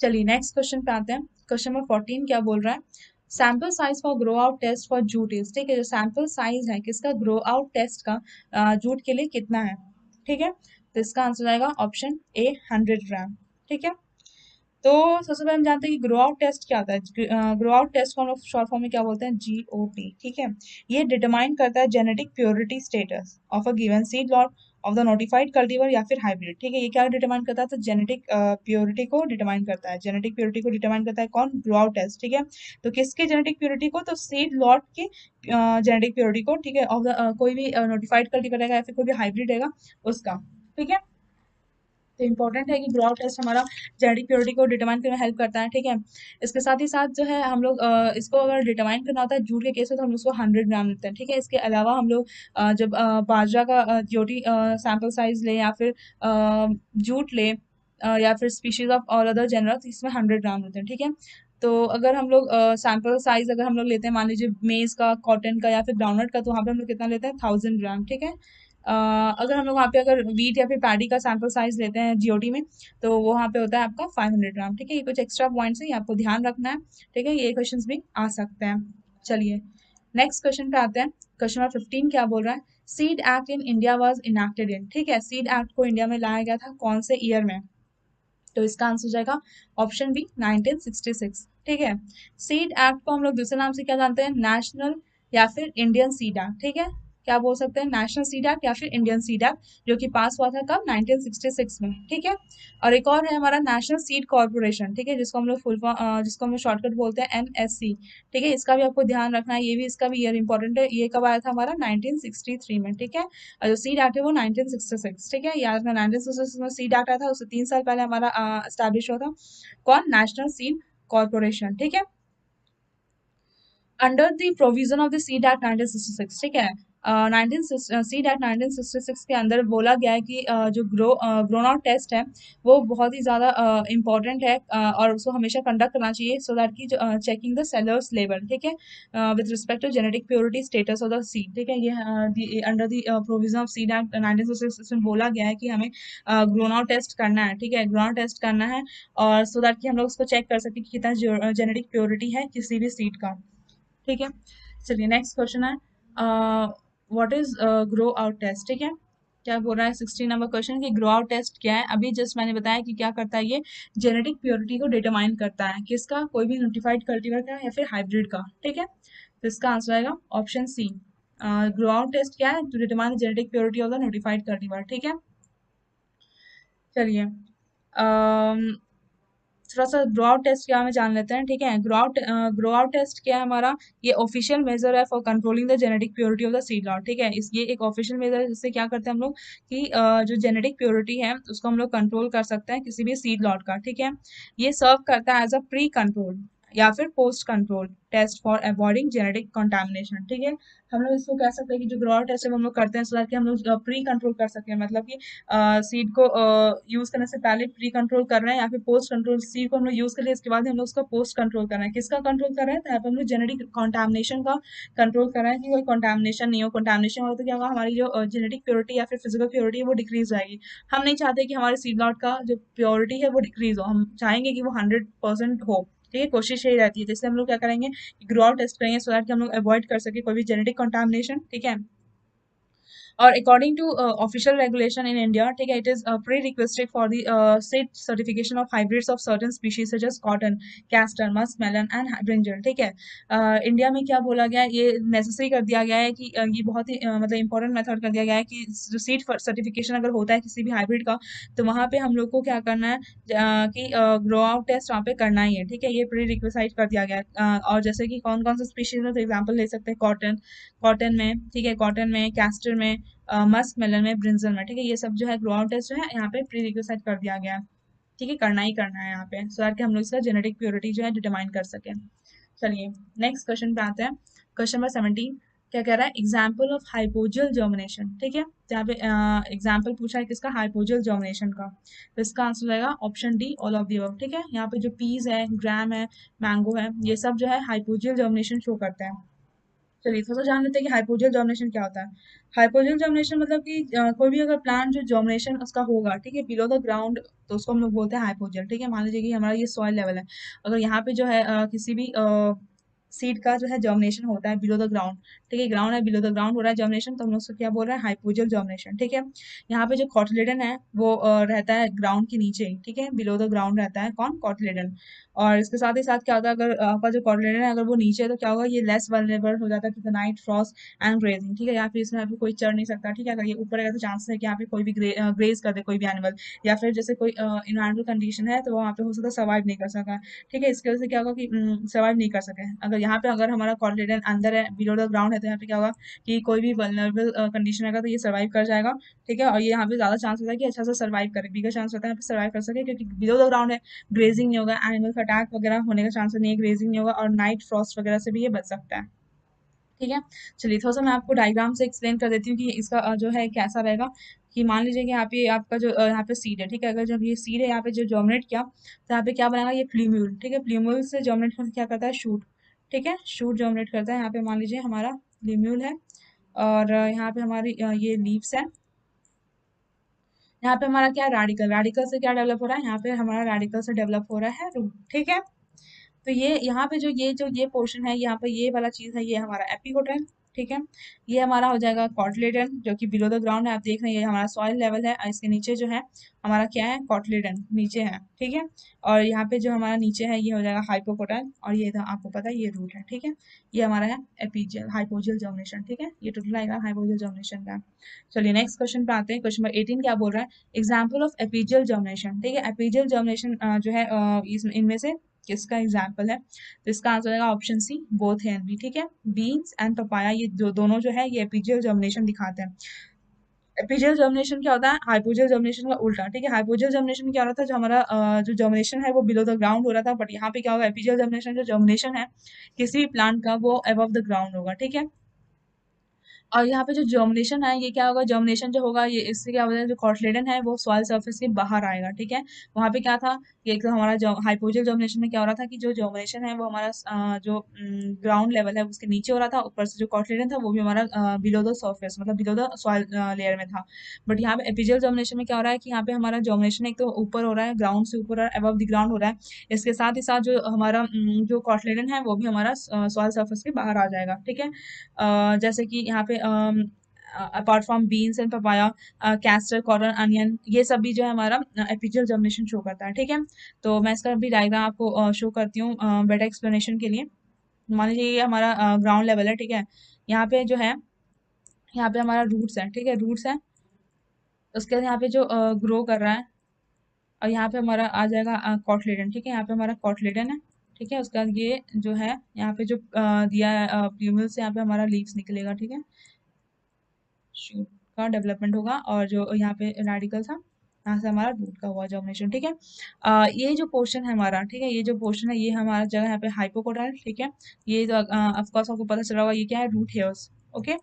A: चलिए नेक्स्ट क्वेश्चन पे आते हैं। क्वेश्चन नंबर 14 क्या बोल रहा है? Sample size for grow out test for jute is. ठीक है, जो सैम्पल साइज है किसका? ग्रो आउट टेस्ट का जूट के लिए कितना है? ठीक है, तो इसका आंसर आएगा ऑप्शन ए, 100 ग्राम। ठीक है, तो सबसे पहले हम जानते हैं कि ग्रो आउट टेस्ट क्या होता है। ग्रो आउट टेस्ट को हम लोग शॉर्ट फॉर्म में क्या बोलते हैं? GOT। ठीक है, ये डिटरमाइन करता है genetic purity status of a given seed lot of the notified cultivar या फिर हाइब्रिड। ठीक है, ये क्या डिटरमाइन करता है? तो जेनेटिक प्योरिटी को डिटरमाइन करता है। जेनेटिक प्योरिटी को डिटरमाइन करता है कौन? Grow out test. ठीक है, तो किसके जेनेटिक प्योरिटी को? तो सीड लॉट के जेनेटिक प्योरिटी को। ठीक है, ऑफ द कोई भी नोटिफाइड कल्टीवर रहेगा या फिर कोई भी हाइब्रिड रहेगा उसका। ठीक है, तो इम्पोर्टेंट है कि ग्रो आउट टेस्ट हमारा जेनेटिक प्योरिटी को डिटरमाइन करने में हेल्प करता है। ठीक है, इसके साथ ही साथ जो है हम लोग इसको अगर डिटरमाइन करना होता है जूट के केस में, तो हम उसको 100 ग्राम लेते हैं। ठीक है, इसके अलावा हम लोग जब बाजरा का ज्योटी सैम्पल साइज ले, या फिर जूट ले, या फिर species of all other general, तो इसमें 100 ग्राम लेते हैं। ठीक है, तो अगर हम लोग सैम्पल साइज अगर हम लोग लेते हैं मान लीजिए मेज का, कॉटन का, या फिर ग्राउंडनट का, तो वहाँ पे हम लोग कितना लेते हैं? 1000 ग्राम। ठीक है, अगर हम लोग वहाँ पे अगर वीट या फिर पैडी का सैंपल साइज लेते हैं जीओटी में, तो वो वहाँ पे होता है आपका 500 ग्राम। ठीक है, ये कुछ एक्स्ट्रा पॉइंट्स है, ये आपको ध्यान रखना है। ठीक है, ये क्वेश्चंस भी आ सकते हैं। चलिए नेक्स्ट क्वेश्चन पे आते हैं। क्वेश्चन नंबर 15 क्या बोल रहा है? Seed act in India was enacted in. ठीक है, सीड एक्ट को इंडिया में लाया गया था कौन से ईयर में? तो इसका आंसर हो जाएगा ऑप्शन बी, 1966। ठीक है, सीड एक्ट को हम लोग दूसरे नाम से क्या जानते हैं? नेशनल या फिर इंडियन सीड एक्ट। ठीक है, क्या बोल सकते हैं? नेशनल सीड एक्ट या फिर इंडियन सीड एक्ट, जो कि पास हुआ था कब? 1966 में। ठीक है, और एक और है हमारा नेशनल सीड कॉर्पोरेशन। ठीक है, जिसको हम लोग जिसको हम लोग शॉर्टकट बोलते हैं NSC। ठीक है, इसका भी आपको ध्यान रखना है, ये भी इसका भी ईयर इंपॉर्टेंट है। ये कब आया था हमारा? 1963 में। ठीक है, और जो सीड एक्ट है वो 1966। ठीक है, याद रखना 1966 में सीड एक्ट आया था, उससे 3 साल पहले हमारा स्टैब्लिश हुआ था कौन? National seed corporation. ठीक है, under the provision of the seed act 1966। ठीक है, 19 सीड एक्ट 1966 के अंदर बोला गया है कि जो ग्रोन आउट टेस्ट है वो बहुत ही ज़्यादा इंपॉर्टेंट है, और उसको हमेशा कंडक्ट करना चाहिए, सो दैट की चेकिंग द सेलर्स लेवल। ठीक है, with respect to genetic purity status of the seed. ठीक है, ये under the provision of seed act 1966 में बोला गया है कि हमें ग्रोन आउट टेस्ट करना है। ठीक है, ग्रोन आउट टेस्ट करना है, और सो दैट कि हम लोग उसको चेक कर सकते हैं कि कितना जेनेटिक प्योरिटी है किसी भी सीड का। ठीक है, चलिए नेक्स्ट क्वेश्चन है, what is grow out test. ठीक है, क्या बोल रहा है? 16 नंबर क्वेश्चन कि ग्रो आउट टेस्ट क्या है? अभी जस्ट मैंने बताया कि क्या करता है, ये जेनेटिक प्योरिटी को डिटरमाइन करता है किसका? कोई भी नोटिफाइड कल्टीवर का या फिर हाइब्रिड का। ठीक है, तो इसका आंसर आएगा option C. Grow out test क्या है? To determine genetic purity of the notified cultivar. ठीक है, चलिए थोड़ा सा ग्रो आउट टेस्ट क्या हमें जान लेते हैं, ठीक है। ग्रो आउट टेस्ट क्या है हमारा, ये ऑफिशियल मेजर है for controlling the genetic purity of the seed lot, ठीक है। इस ये एक ऑफिशियल मेजर है जिससे क्या करते हैं हम लोग कि जो जेनेटिक प्योरिटी है उसको हम लोग कंट्रोल कर सकते हैं किसी भी सीड लॉट का, ठीक है। ये सर्व करता है एज अ प्री कंट्रोल या फिर post control test for avoiding genetic contamination, ठीक है। हम लोग इसको कह सकते हैं कि जो ग्रो आउट टेस्ट है वो हम लोग करते हैं सो दैट कि हम लोग प्री कंट्रोल कर सकें, मतलब कि सीड को यूज करने से पहले प्री कंट्रोल कर रहे हैं या फिर पोस्ट कंट्रोल, सीड को हम लोग यूज कर लिए इसके बाद हम लोग उसका पोस्ट कंट्रोल कर रहे हैं। किसका कंट्रोल कर रहे हैं, तो यहाँ पे हम लोग जेनेटिक कंटामिनेशन का कंट्रोल कर रहे हैं कि कोई कंटामिनेशन नहीं हो। कंटामिनेशन हो तो क्या होगा, हमारी जो जेनेटिक प्योरिटी या फिर फिजिकल प्योरिटी है वो डिक्रीज जाएगी। हम नहीं चाहते कि हमारे सीड लॉट का जो प्योरिटी है वो डिक्रीज हो, हम चाहेंगे कि वो 100% हो, ठीक है। कोशिश यही रहती है, जैसे हम लोग क्या करेंगे, ग्रो आउट टेस्ट करेंगे सो दैट कि हम लोग अवॉइड कर सके कोई भी जेनेटिक कंटामिनेशन, ठीक है। और according to official regulation in India, ठीक है, it is pre requested for the state certification of hybrids of certain species such as cotton, castor, musk melon and brinjal, ठीक है। इंडिया में क्या बोला गया है, ये नेसेसरी कर दिया गया है कि ये बहुत ही मतलब इंपॉर्टेंट मेथड कर दिया गया है कि जो सीड सर्टिफिकेशन अगर होता है किसी भी हाइब्रिड का, तो वहाँ पे हम लोग को क्या करना है कि ग्रो आउट टेस्ट वहाँ पे करना ही है, ठीक है। ये प्री रिक्वेसाइड कर दिया गया है। और जैसे कि कौन कौन से स्पीशीज में, तो एग्जाम्पल ले सकते हैं कॉटन, कॉटन में, ठीक है, कॉटन में, कैस्टर में, मस्क मेलन में, ब्रिंजल में, ठीक है। ये सब जो है ग्रो आउट टेस्ट जो है यहाँ पे प्री रिक्वेसाइड कर दिया गया है, ठीक है। करना ही करना है यहाँ पे सो दैट कि हम लोग इसका जेनेटिक प्योरिटी जो है डिटरमाइन कर सकें। चलिए नेक्स्ट क्वेश्चन पे आते हैं। क्वेश्चन नंबर 17 क्या कह रहा है, एग्जाम्पल ऑफ हाइपोजियल जर्मिनेशन, ठीक है। तो यहाँ पे एग्जाम्पल पूछा है किसका, हाइपोजियल जर्मिनेशन का। तो इसका आंसर रहेगा option D, all of the above, ठीक है। यहाँ पे जो पीज है, ग्राम है, मैंगो है, ये सब जो है हाइपोजियल जर्मिनेशन शो करते हैं। चलिए थोड़ा सा जान लेते हैं कि हाइपोजियल जर्मिनेशन क्या होता है। हाइपोजियल जर्मिनेशन मतलब कि कोई भी अगर प्लांट जो जर्मिनेशन उसका होगा, ठीक है, बिलो द ग्राउंड, तो उसको हम लोग बोलते हैं हाइपोजियल, ठीक है। मान लीजिए कि हमारा ये सॉइल लेवल है, अगर यहाँ पे जो है किसी भी सीड का जो है जर्मिनेशन होता है बिलो द ग्राउंड, ठीक है, ग्राउंड है, बिलो द ग्राउंड हो रहा है जर्मिनेशन, तो हम लोग उसको क्या बोल रहे हैं, हाइपोजियल जर्मिनेशन, ठीक है। यहाँ पे जो कॉटिलेडन है वो रहता है ग्राउंड के नीचे ही, ठीक है, बिलो द ग्राउंड रहता है कौन, कॉटिलेडन। और इसके साथ ही साथ क्या होता है, अगर आपका जो कॉटिलेडन है अगर वो नीचे है तो क्या होगा, ये लेस वल्नरेबल हो जाता है to the night frost and grazing, ठीक है। या फिर इसमें यहाँ पे कोई चढ़ नहीं सकता, ठीक है। अगर ये ऊपर रहेगा तो चांसेस है कि यहाँ पे कोई भी ग्रेज कर दे कोई भी एनिमल, या फिर जैसे कोई इन्वायरमेंटल कंडीशन है तो वहाँ पे हो सकता है सर्वाइव नहीं कर सका, ठीक है। इसकी वजह से क्या होगा कि सर्वाइव नहीं कर सके। अगर यहाँ पे अगर हमारा कॉटिलेडन अंदर है, बिलो द ग्राउंड है, तो यहाँ पे क्या होगा कि कोई भी वल्नरेबल कंडीशन रहेगा तो ये सर्वाइव कर जाएगा, ठीक है। और ये यहाँ पे ज्यादा चांस होता है कि अच्छा से सर्वाइव करे, बिगर चांस होता है यहाँ पे सर्वाइव कर सके, क्योंकि बिलो द ग्राउंड है, ग्रेजिंग नहीं होगा, एनिमल्स अटैक वगैरह होने का चांस नहीं है, ग्रेजिंग नहीं होगा, और नाइट फ्रॉस्ट वगैरह से भी ये बच सकता है, ठीक है। चलिए थोड़ा सा मैं आपको डायग्राम से एक्सप्लेन कर देती हूँ कि इसका जो है कैसा रहेगा। कि मान लीजिए कि यहाँ पे आपका जो यहाँ पे सीड है, ठीक है, अगर जब ये सीड है यहाँ पे जो जर्मिनेट किया तो यहाँ पे क्या बनेगा, ये प्ल्यूम्यूल, ठीक है। प्ल्यूम्यूल से जर्मिनेट करके क्या करता है, शूट, ठीक है, शूट जर्मिनेट करता है। यहाँ पे मान लीजिए हमारा प्ल्यूम्यूल है, और यहाँ पे हमारी ये लीव्स है। यहाँ पे हमारा क्या है, रेडिकल, रेडिकल से क्या डेवलप हो रहा है, यहाँ पे हमारा रेडिकल से डेवलप हो रहा है रूट, ठीक है। तो ये यहाँ पे जो ये पोर्शन है, यहाँ पे ये वाला चीज है, ये हमारा एपिकोटल, ठीक है। ये हमारा हो जाएगा कॉटलेडन जो कि बिलो द ग्राउंड है, आप देख रहे हैं ये हमारा सॉइल लेवल है, और इसके नीचे जो है हमारा क्या है, कॉटलेडन नीचे है, ठीक है। और यहाँ पे जो हमारा नीचे है ये हो जाएगा हाइपोकोटाइल, और ये आपको पता है ये रूट है, ठीक है। ये हमारा है एपीजियल हाइपोजियल जर्मिनेशन, ठीक है। ये टोटल आएगा हाइपोजियल जर्मिनेशन का। चलिए नेक्स्ट क्वेश्चन पे आते हैं। क्वेश्चन नंबर 18 क्या बोल रहा है, एग्जाम्पल ऑफ एपीजियल जर्मिनेशन, ठीक है। एपीजियल जर्मिनेशन जो है इनमें से किसका एग्जाम्पल है, तो इसका आंसर रहेगा ऑप्शन सी, बोथ है एंड बी, ठीक है। बीन्स एंड पपाया ये जो दोनों जो है ये एपीजियल जर्मिनेशन दिखाते हैं। एपीजियल जर्मिनेशन क्या होता है, हाइपोजियल जर्मिनेशन का उल्टा, ठीक है। हाइपोजियल जर्मिनेशन में क्या होता है, जो हमारा जो जर्मिनेशन है वो बिलो द ग्राउंड हो रहा था, बट यहाँ पे क्या होगा, एपीजियल जर्मिनेशन जो जर्मिनेशन है किसी भी प्लांट का वो अबव द ग्राउंड होगा, ठीक है। और यहाँ पे जो जर्मिनेशन है ये क्या होगा, जर्मिनेशन जो होगा ये इससे क्या होता है, जो कॉटलेडन है वो सॉइल सरफेस के बाहर आएगा, ठीक है। वहाँ पे क्या था, ये एक तो हमारा हाइपोजियल जर्मिनेशन में क्या हो रहा था कि जो जर्मिनेशन है वो हमारा जो ग्राउंड लेवल है उसके नीचे हो रहा था, ऊपर से जो कॉटलेडन था वो भी हमारा बिलो द सरफेस मतलब बिलो द सॉइल लेयर में था। बट यहाँ पे एपिजियल जर्मिनेशन में क्या हो रहा है कि यहाँ पे हमारा जर्मिनेशन एक तो ऊपर हो रहा है, ग्राउंड से ऊपर अबव द ग्राउंड हो रहा है, इसके साथ ही साथ जो हमारा जो कॉटलेडन है वो भी हमारा सॉइल सरफेस के बाहर आ जाएगा, ठीक है। जैसे कि यहाँ पे apart from beans and papaya, castor, cotton, onion, ये सब भी जो है हमारा एपिजियल जर्मिनेशन शो करता है, ठीक है। तो मैं इसका भी डायग्राम आपको शो करती हूँ बेटर एक्सप्लेनेशन के लिए। मान लीजिए ये हमारा ग्राउंड लेवल है, ठीक है। यहाँ पे जो है यहाँ पे हमारा रूट्स है, ठीक है, रूट्स है। उसके बाद यहाँ पे जो ग्रो कर रहा है और यहाँ पे हमारा आ जाएगा कॉटलेडन, ठीक है, यहाँ पे हमारा कॉटलेडन है, ठीक है। उसके बाद ये जो है यहाँ पे जो दिया है प्यूमिल से यहाँ पे हमारा लीव्स निकलेगा, ठीक है, शूट का डेवलपमेंट होगा, और जो यहाँ पे रेडिकल था यहाँ से हमारा रूट का हुआ जर्मिनेशन, ठीक है। ये जो पोर्शन है हमारा, ठीक है, ये जो पोर्शन है ये हमारा जगह यहाँ पे हाइपोकोटाइल, ठीक है। ये जो ऑफ कोर्स आपको पता चला होगा ये क्या है, रूट हेयर्स, ओके।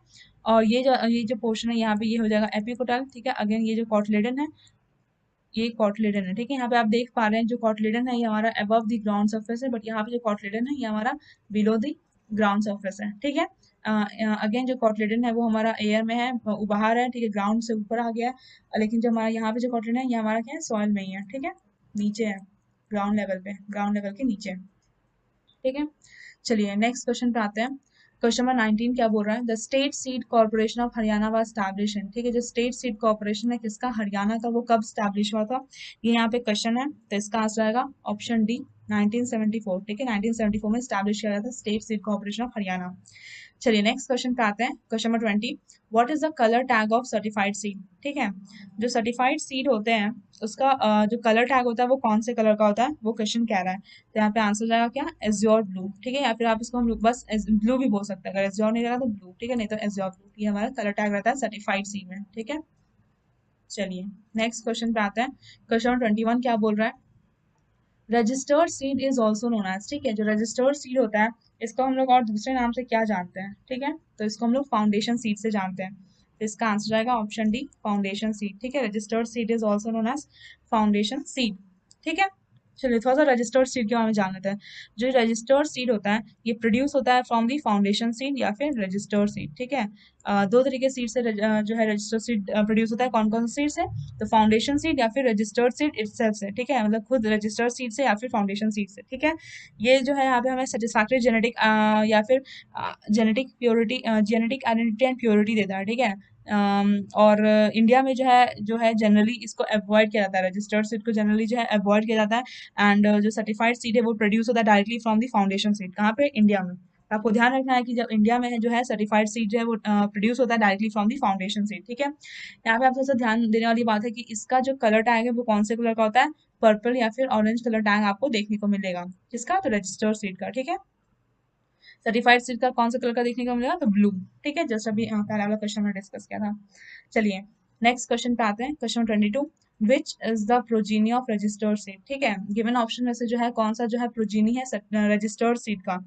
A: और ये जो पोर्शन है यहाँ पे ये हो जाएगा एपिकोटाइल, ठीक है। अगेन ये जो कॉटलेडन है ये कॉटलेडन है, ठीक है। यहाँ पे आप देख पा रहे हैं जो कॉटलेडन है ये हमारा अबव द ग्राउंड सरफेस है, बट यहाँ पे जो कॉटलेडन है ये हमारा बिलो द ग्राउंड सरफेस है, ठीक है। अगेन जो कॉटलेडन है वो हमारा एयर में है, बाहर है, ठीक है, ग्राउंड से ऊपर आ गया है, लेकिन जो हमारा यहाँ पे जो कॉटलेडन है ये हमारा क्या है, सॉइल में ही है, ठीक है, नीचे है, ग्राउंड लेवल पे, ग्राउंड लेवल के नीचे, ठीक है। चलिए नेक्स्ट क्वेश्चन पे आते हैं। क्वेश्चन नंबर 19 क्या बोल रहा है, the state seed corporation of Haryana was establish in, ठीक है। जो स्टेट सीड कॉर्पोरेशन है किसका, हरियाणा का, वो कब स्टैब्लिश हुआ था, ये यहाँ पे क्वेश्चन है, तो इसका आंसर आएगा ऑप्शन डी 1974, ठीक है। 1974 में स्टैब्लिश किया गया था state seed corporation of Haryana. चलिए नेक्स्ट क्वेश्चन पे आते हैं। Question number 20, what is the colour tag of certified seed, ठीक है। जो सर्टिफाइड सीड होते हैं उसका जो कलर टैग होता है वो कौन से कलर का होता है, वो क्वेश्चन कह रहा है। तो यहाँ पे आंसर जाएगा क्या, एज्योर ब्लू, ठीक है, या फिर आप इसको हम बस ब्लू भी बोल सकते हैं, अगर एज्योर नहीं रहेगा तो ब्लू, ठीक है, नहीं तो एज्योर ब्लू, ये हमारा कलर टैग रहता है सर्टिफाइड सीड में, ठीक है। चलिए नेक्स्ट क्वेश्चन पे आते हैं। क्वेश्चन नंबर 21 क्या बोल रहा है, registered seed is also known as, ठीक है। जो रजिस्टर्ड सीड होता है इसको हम लोग और दूसरे नाम से क्या जानते हैं, ठीक है, तो इसको हम लोग फाउंडेशन सीड से जानते हैं, तो इसका आंसर जाएगा ऑप्शन डी फाउंडेशन सीड, ठीक है। Registered seed is also known as foundation seed, ठीक है। चलिए थोड़ा सा रजिस्टर्ड सीड के बारे में जान लेते हैं। जो रजिस्टर्ड सीड होता है ये प्रोड्यूस होता है फ्रॉम दी फाउंडेशन सीड या फिर रजिस्टर्ड सीड, ठीक है। दो तरीके सीड से जो है रजिस्टर्ड सीड प्रोड्यूस होता है, कौन कौन से सीड से, तो फाउंडेशन सीड या फिर रजिस्टर्ड सीड इटसेल्फ से, ठीक है, मतलब खुद रजिस्टर्ड सीड से या फिर फाउंडेशन सीड से, ठीक है। ये जो है यहाँ पे हमें सेटिस्फैक्टरी जेनेटिक या फिर genetic purity, genetic identity and purity देता है, ठीक है। और इंडिया में जो है जनरली इसको अवॉइड किया जाता है, रजिस्टर्ड सीड को जनरली जो है अवॉइड किया जाता है, एंड जो सर्टिफाइड सीड है वो प्रोड्यूस होता है directly from the foundation seed, कहाँ पे, इंडिया में। आपको ध्यान रखना है कि जब इंडिया में है जो है सर्टिफाइड सीड जो है वो प्रोड्यूस होता है directly from the foundation seed, ठीक है। यहाँ पे आप थोड़ा सा ध्यान देने वाली बात है कि इसका जो कलर टैग है वो कौन से कलर का होता है, पर्पल या फिर ऑरेंज कलर टैग आपको देखने को मिलेगा, किसका, तो रजिस्टर्ड सीड का, ठीक है। सर्टिफाइड सीड का कौन सा कलर का देखने को मिलेगा, तो ब्लू, ठीक है, जैसा अभी पहला वाला क्वेश्चन में डिस्कस किया था। चलिए नेक्स्ट क्वेश्चन पे आते हैं। Question 22, which is the progeny of registered seed, ठीक है। गिवन ऑप्शन में से जो है कौन सा जो है प्रोजीनी है रजिस्टर्ड सीड का,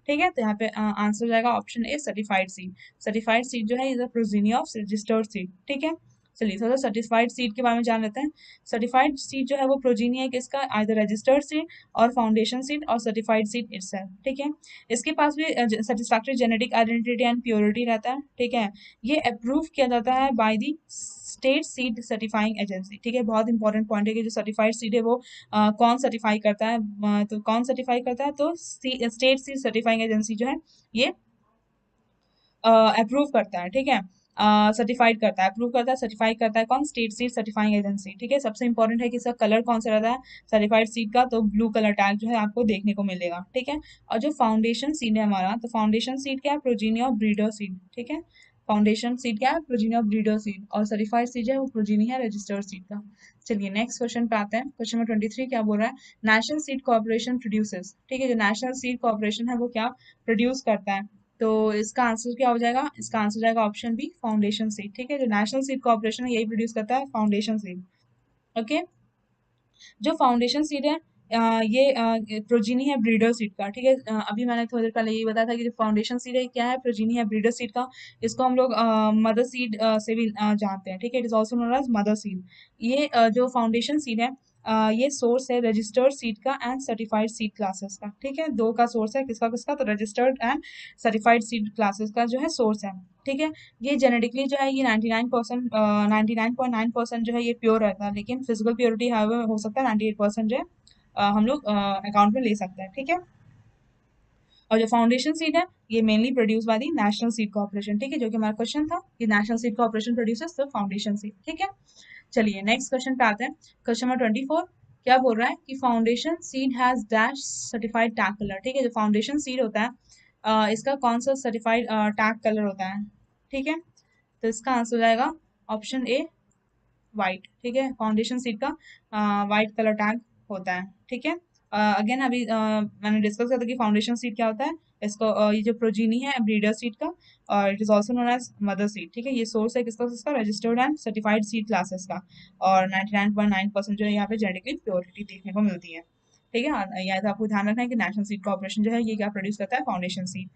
A: ठीक है, तो यहाँ पे आंसर जाएगा option A certified seed. Certified seed जो है is the progeny of registered seed, ठीक है। चलिए थोड़ा सर्टिफाइड सीड के बारे में जान लेते हैं। सर्टिफाइड सीड जो है वो प्रोजीनी है किसका, आइदर रजिस्टर्ड सीड और फाउंडेशन सीड और सर्टिफाइड सीड इटसेल्फ, ठीक है। इसके पास भी satisfactory genetic identity and purity रहता है, ठीक है। ये अप्रूव किया जाता है by the state seed certifying agency, ठीक है। बहुत इंपॉर्टेंट पॉइंट है कि जो सर्टिफाइड सीड है वो कौन सर्टिफाई करता है, तो कौन सर्टिफाई करता है, तो स्टेट सीड सर्टिफाइंग एजेंसी जो है ये अप्रूव करता है, ठीक है, सर्टिफाइड करता है, अप्रूव करता है, सर्टिफाई करता है, कौन, स्टेट सीड सर्टिफाइंग एजेंसी, ठीक है। सबसे इंपॉर्टेंट है कि इसका कलर कौन सा रहता है सर्टिफाइड सीड का, तो ब्लू कलर टैग जो है आपको देखने को मिलेगा, ठीक है। और जो फाउंडेशन सीड है हमारा, तो फाउंडेशन सीड क्या है, प्रोजीनी ऑफ ब्रीडर सीड, ठीक है। फाउंडेशन सीड क्या है, प्रोजीनी ऑफ ब्रीडर सीड, और सर्टिफाइड सीड है वो प्रोजीनी है रजिस्टर्ड सीड का। चलिए नेक्स्ट क्वेश्चन पे आते हैं। क्वेश्चन नंबर 23 क्या बोल रहा है, नेशनल सीड कॉर्पोरेशन प्रोड्यूसेस, ठीक है। जो नेशनल सीड कॉर्पोरेशन है वो क्या प्रोड्यूस करता है, तो इसका आंसर क्या हो जाएगा, इसका आंसर जाएगा ऑप्शन बी फाउंडेशन सीड, ठीक है। जो नेशनल सीड कॉर्पोरेशन है यही प्रोड्यूस करता है फाउंडेशन सीड, ओके। जो फाउंडेशन सीड है ये प्रोजीनी है ब्रीडर सीड का, ठीक है। अभी मैंने थोड़ी देर पहले यही बताया था कि जो फाउंडेशन सीड है क्या है, प्रोजीनी है ब्रीडर सीड का। इसको हम लोग मदर सीड से भी जानते हैं, ठीक है, it is also known as mother seed. ये जो फाउंडेशन सीड है ये सोर्स है रजिस्टर्ड सीड का एंड सर्टिफाइड सीड क्लासेस का, ठीक है। दो का सोर्स है, किसका किसका, तो registered and certified seed classes का जो है सोर्स है, ठीक है। ये जेनेटिकली जो है ये 99% 99.9% जो है ये प्योर रहता है, लेकिन फिजिकल प्योरिटी हो सकता है 98% जो है हम लोग अकाउंट में ले सकते हैं, ठीक है। और जो फाउंडेशन सीड है ये mainly produce by the national seed corporation, ठीक है, जो कि हमारा क्वेश्चन था कि national seed corporation produces the foundation seed, ठीक है। चलिए नेक्स्ट क्वेश्चन पे आते हैं। क्वेश्चन नंबर 24 क्या बोल रहा है कि foundation seed has dash certified tag colour, ठीक है। जो फाउंडेशन सीड होता है इसका कौन सा सर्टिफाइड टैग कलर होता है, ठीक है, तो इसका आंसर हो जाएगा ऑप्शन ए वाइट, ठीक है। फाउंडेशन सीट का वाइट कलर टैग होता है, ठीक है। अगेन अभी मैंने डिस्कस किया था कि फाउंडेशन सीट क्या होता है। इसको ये जो प्रोजीनी है ब्रीडर सीट का, और it is also known as mother seed, ठीक है। ये सोर्स है किसका registered and certified seed classes का, और 99.9% जो है यहाँ पे जेनेटिकली प्योरिटी देखने को मिलती है, ठीक है। यहाँ तो आपको ध्यान रखना है कि नेशनल सीड कॉर्पोरेशन जो है ये क्या प्रोड्यूस करता है, फाउंडेशन सीड।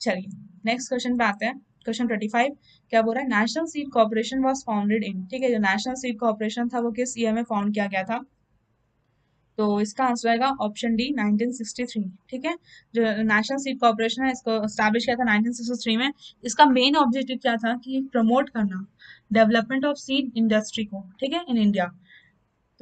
A: चलिए नेक्स्ट क्वेश्चन पे आते हैं। क्वेश्चन 25 क्या बोल रहा है, national seed corporation was founded in, ठीक है। जो नेशनल सीड कॉर्पोरेशन था वो किस ईयर में फाउंड किया गया था, तो इसका आंसर आएगा ऑप्शन डी 1963, ठीक है। जो नेशनल सीड कॉर्पोरेशन है इसको स्टैब्लिश किया था 1963 में। इसका मेन ऑब्जेक्टिव क्या था कि प्रमोट करना डेवलपमेंट ऑफ सीड इंडस्ट्री को, ठीक है, इन इंडिया।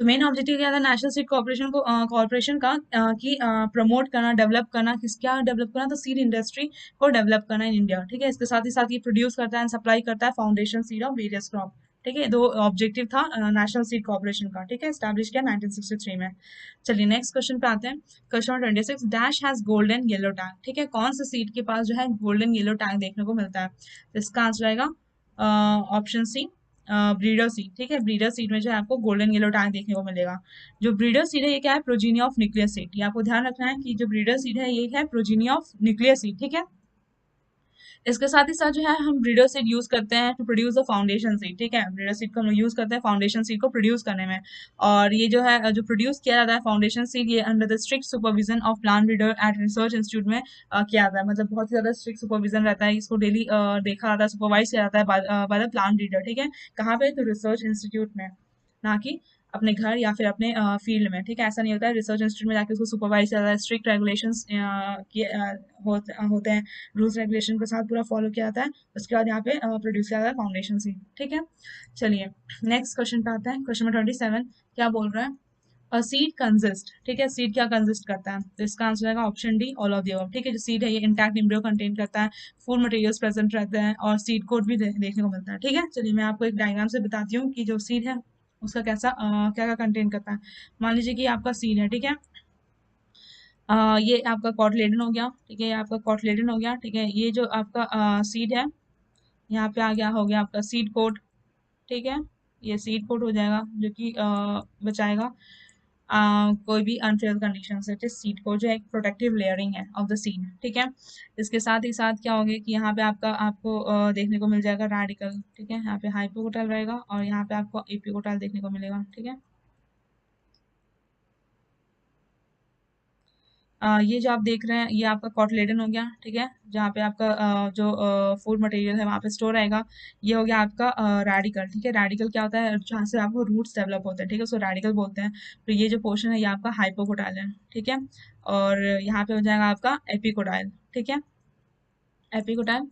A: तो मेन ऑब्जेक्टिव क्या था नेशनल सीड कॉर्पोरेशन को कॉर्पोरेशन का कि प्रमोट करना, डेवलप करना, किस क्या डेवलप करना, तो सीड इंडस्ट्री को डेवलप करना इन इंडिया, ठीक है। इसके साथ ही साथ ये प्रोड्यूस करता है, सप्लाई करता है foundation seed of various crop, ठीक है। दो ऑब्जेक्टिव था नेशनल सीड कॉर्पोरेशन का, ठीक है, स्टैब्लिश किया 1963 में। चलिए नेक्स्ट क्वेश्चन पे आते हैं। Question 26 dash has golden yellow tag, ठीक है। कौन सा सीड के पास जो है गोल्डन येलो टैग देखने को मिलता है, तो इसका आंसर आएगा ऑप्शन सी ब्रीडर सीड, ठीक है। ब्रीडर सीड में जो है आपको गोल्डन येलो टैग देखने को मिलेगा। जो ब्रीडर सीड है ये क्या है, प्रोजीनी ऑफ न्यूक्लियस सीड। ये आपको ध्यान रखना है कि जो ब्रीडर सीड है ये है प्रोजीनी ऑफ न्यूक्लियस सीड, ठीक है। इसके साथ ही साथ जो है हम ब्रीडर सीड यूज करते हैं to produce the foundation seed, ठीक है। ब्रीडर सीड को हम यूज करते हैं फाउंडेशन सीड को प्रोड्यूस करने में। और ये जो है जो प्रोड्यूस किया जाता है फाउंडेशन सीड, ये under the strict supervision of plant breeder at research institute में किया जाता है। मतलब बहुत ही ज्यादा स्ट्रिक्ट सुपरविजन रहता है, इसको डेली देखा जाता है, सुपरवाइज किया जाता है बाय द प्लांट ब्रीडर, ठीक है। कहाँ पे, तो रिसर्च इंस्टीट्यूट में, ना कि अपने घर या फिर अपने फील्ड में, ठीक है। ऐसा नहीं होता है, रिसर्च इंस्टीट्यूट में जाके उसको सुपरवाइज किया जाता है, स्ट्रिक्ट रेगुलेशंस होते हैं, रूल्स रेगुलेशन के साथ पूरा फॉलो किया जाता है। उसके बाद यहाँ पे प्रोड्यूस किया जाता है फाउंडेशन सीड, ठीक है। चलिए नेक्स्ट क्वेश्चन पे आते हैं। क्वेश्चन नंबर 27 क्या बोल रहा है, अ सीड कंसिस्ट, ठीक है। सीड क्या कंसिस्ट करता है, तो इसका आंसर आएगा option D all of the above, ठीक है। जो सीड है ये इंटैक्ट एम्ब्रियो कंटेन करता है, फूड मटेरियल्स प्रेजेंट रहते हैं, और सीड कोड भी देखने को मिलता है, ठीक है। चलिए मैं आपको एक डायग्राम से बताती हूँ कि जो सीड है उसका कैसा क्या क्या कंटेन करता है। मान लीजिए कि आपका सीड है, ठीक है। ये आपका कॉटलेडन हो गया, ठीक है। ये आपका कॉटलेडन हो गया, ठीक है। ये जो आपका सीड है यहाँ पे आ गया, हो गया आपका सीड कोट, ठीक है। ये सीड कोट हो जाएगा जो कि बचाएगा कोई भी अनफेयर कंडीशन से, सीड कोट जो है एक प्रोटेक्टिव लेयरिंग है ऑफ द सीड, ठीक है। इसके साथ ही साथ क्या होगा कि यहाँ पे आपको देखने को मिल जाएगा रेडिकल, ठीक है। यहाँ पे हाइपोकोटाइल रहेगा और यहाँ पे आपको एपिकोटाइल देखने को मिलेगा, ठीक है। ये जो आप देख रहे हैं ये आपका कॉटलेडन हो गया, ठीक है। जहाँ पे आपका जो फूड मटेरियल है वहाँ पे स्टोर रहेगा। ये हो गया आपका रेडिकल, ठीक है। रेडिकल क्या होता है, जहाँ से आपको रूट्स डेवलप होते हैं, ठीक है, उसको रेडिकल बोलते हैं। तो ये जो पोर्शन है ये आपका हाइपोकोटाइल है, ठीक है। और यहाँ पे हो जाएगा आपका एपिकोटाइल, ठीक है। एपिकोटाइल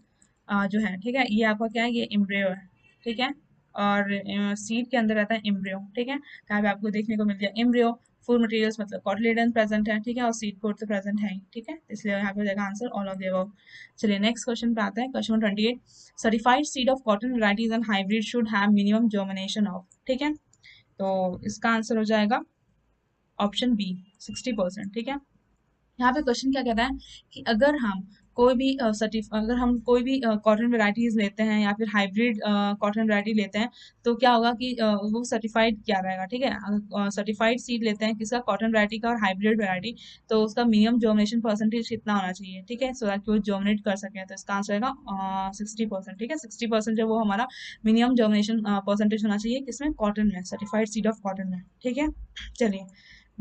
A: जो है, ठीक है, ये आपका क्या है, ये एम्ब्रियो है, ठीक है। और सीड के अंदर रहता है एम्ब्रियो, ठीक है। यहाँ पे आपको देखने को मिल गया एम्ब्रियो, फूड मटेरियल्स मतलब कॉटलेडन प्रेजेंट है, ठीक है, और सीड कोड तो प्रेजेंट है ही, ठीक है। इसलिए यहाँ पे हो जाएगा answer all of the above. चलिए नेक्स्ट क्वेश्चन पे आता है। Question 28 certified seed of cotton varieties and hybrid should have minimum germination of, ठीक है। तो इसका आंसर हो जाएगा ऑप्शन बी 60%, ठीक है। यहाँ पे क्वेश्चन क्या कहता है कि अगर हम कोई भी अगर हम कोई भी कॉटन वेराइटीज लेते हैं या फिर हाइब्रिड कॉटन वेराइटी लेते हैं, तो क्या होगा कि वो सर्टिफाइड क्या रहेगा, ठीक है। सर्टिफाइड सीड लेते हैं किसका, कॉटन वेराइटी का और हाइब्रिड वेराइटी, तो उसका मिनिमम जर्मिनेशन परसेंटेज कितना होना चाहिए, ठीक है, सो दैट वो जर्मिनेट कर सके। तो इसका आंसर आएगा 60%, ठीक है। 60% जो वो हमारा मिनिमम जर्मिनेशन परसेंटेज होना चाहिए किसमें, कॉटन में, सर्टिफाइड सीड ऑफ कॉटन में, ठीक है। चलिए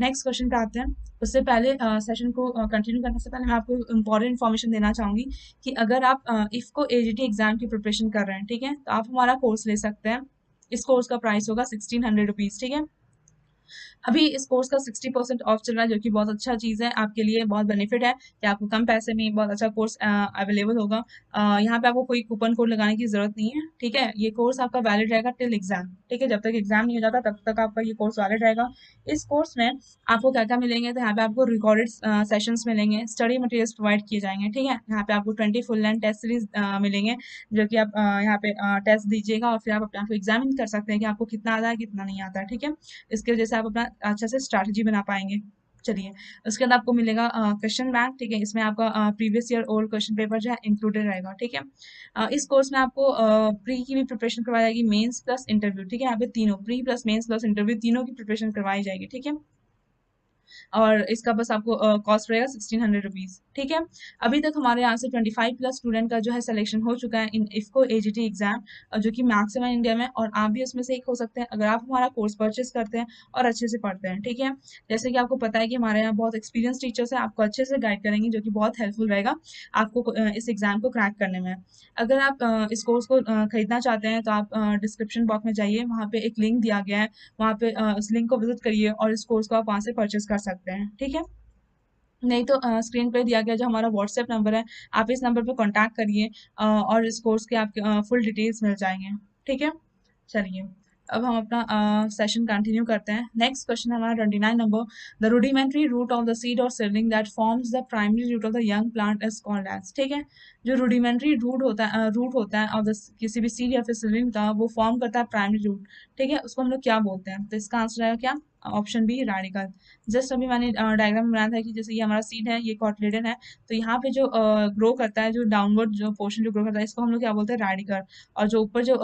A: नेक्स्ट क्वेश्चन पे आते हैं। उससे पहले सेशन को कंटिन्यू करने से पहले मैं आपको इम्पोर्टेंट इन्फॉर्मेशन देना चाहूंगी कि अगर आप इफ़को एजीटी एग्जाम की प्रिपरेशन कर रहे हैं, ठीक है, तो आप हमारा कोर्स ले सकते हैं। इस कोर्स का प्राइस होगा 1600 रुपीज़, ठीक है। अभी इस कोर्स का 60% ऑफ चल रहा है, जो कि बहुत अच्छा चीज़ है आपके लिए, बहुत बेनिफिट है कि आपको कम पैसे में बहुत अच्छा कोर्स अवेलेबल होगा। यहाँ पे आपको कोई कूपन कोड लगाने की जरूरत नहीं है, ठीक है। ये कोर्स आपका वैलिड रहेगा टिल एग्जाम, ठीक है। जब तक एग्जाम नहीं हो जाता तब तक आपका ये कोर्स वैलिड रहेगा। इस कोर्स में आपको क्या क्या मिलेंगे, तो यहाँ पे आपको रिकॉर्डेड सेशंस मिलेंगे, स्टडी मटेरियल्स प्रोवाइड किए जाएंगे, ठीक है। यहाँ पे आपको 20 फुल लेंथ टेस्ट सीरीज मिलेंगे, जो कि आप यहाँ पे टेस्ट दीजिएगा और फिर आप अपने आप को एग्जामिन कर सकते हैं कि आपको कितना आता है कितना नहीं आता है, ठीक है। इसकी वजह से आप अपना अच्छे से स्ट्रैटेजी बना पाएंगे। चलिए, उसके बाद आपको मिलेगा क्वेश्चन बैंक, ठीक है। इसमें आपका previous year old question paper जो है इंक्लूडेड रहेगा, ठीक है। इस कोर्स में आपको प्री की भी प्रिपरेशन करवाई जाएगी, मेंस प्लस इंटरव्यू, ठीक है। यहाँ पे तीनों pre plus mains plus interview तीनों की प्रिपरेशन करवाई जाएगी, ठीक है। और इसका बस आपको कॉस्ट रहेगा 1600 रुपीज़, ठीक है। अभी तक हमारे यहाँ से 25+ स्टूडेंट का जो है सिलेक्शन हो चुका है इन इफ्को एजीटी एग्जाम, जो कि मैक्सिमम इंडिया में, और आप भी उसमें से एक हो सकते हैं अगर आप हमारा कोर्स परचेस करते हैं और अच्छे से पढ़ते हैं, ठीक है। जैसे कि आपको पता है कि हमारे यहाँ बहुत एक्सपीरियंस टीचर्स हैं, आपको अच्छे से गाइड करेंगे, जो कि बहुत हेल्पफुल रहेगा आपको इस एग्जाम को क्रैक करने में। अगर आप इस कोर्स को खरीदना चाहते हैं तो आप डिस्क्रिप्शन बॉक्स में जाइए, वहाँ पे एक लिंक दिया गया है, वहाँ पे उस लिंक को विजिट करिए और इस कोर्स को आप वहाँ से परचेस कर सकते हैं, ठीक है। नहीं तो स्क्रीन पे दिया गया जो हमारा व्हाट्सएप नंबर है, आप इस नंबर पे कांटेक्ट करिए और इस कोर्स के आपके फुल डिटेल्स मिल जाएंगे, ठीक है। चलिए, अब हम अपना सेशन कंटिन्यू करते हैं। नेक्स्ट क्वेश्चन हमारा 29 number, the rudimentary root of the seed और seedling that forms the primary root of the young plant is called as, ठीक है। जो रूडिमेंट्री रूट होता है और किसी भी सीड या फिर सीडलिंग का, वो फॉर्म करता है प्राइमरी रूट, ठीक है। उसको हम लोग क्या बोलते हैं? तो इसका आंसर है क्या? Option B, radical. जस्ट अभी मैंने डायग्राम बनाया था कि जैसे ये हमारा सीड है, ये कॉटिलेडन है, तो यहाँ पे जो ग्रो करता है, जो डाउनवर्ड जो पोर्शन जो ग्रो करता है, इसको हम लोग क्या बोलते हैं? रेडिकल। और जो ऊपर जो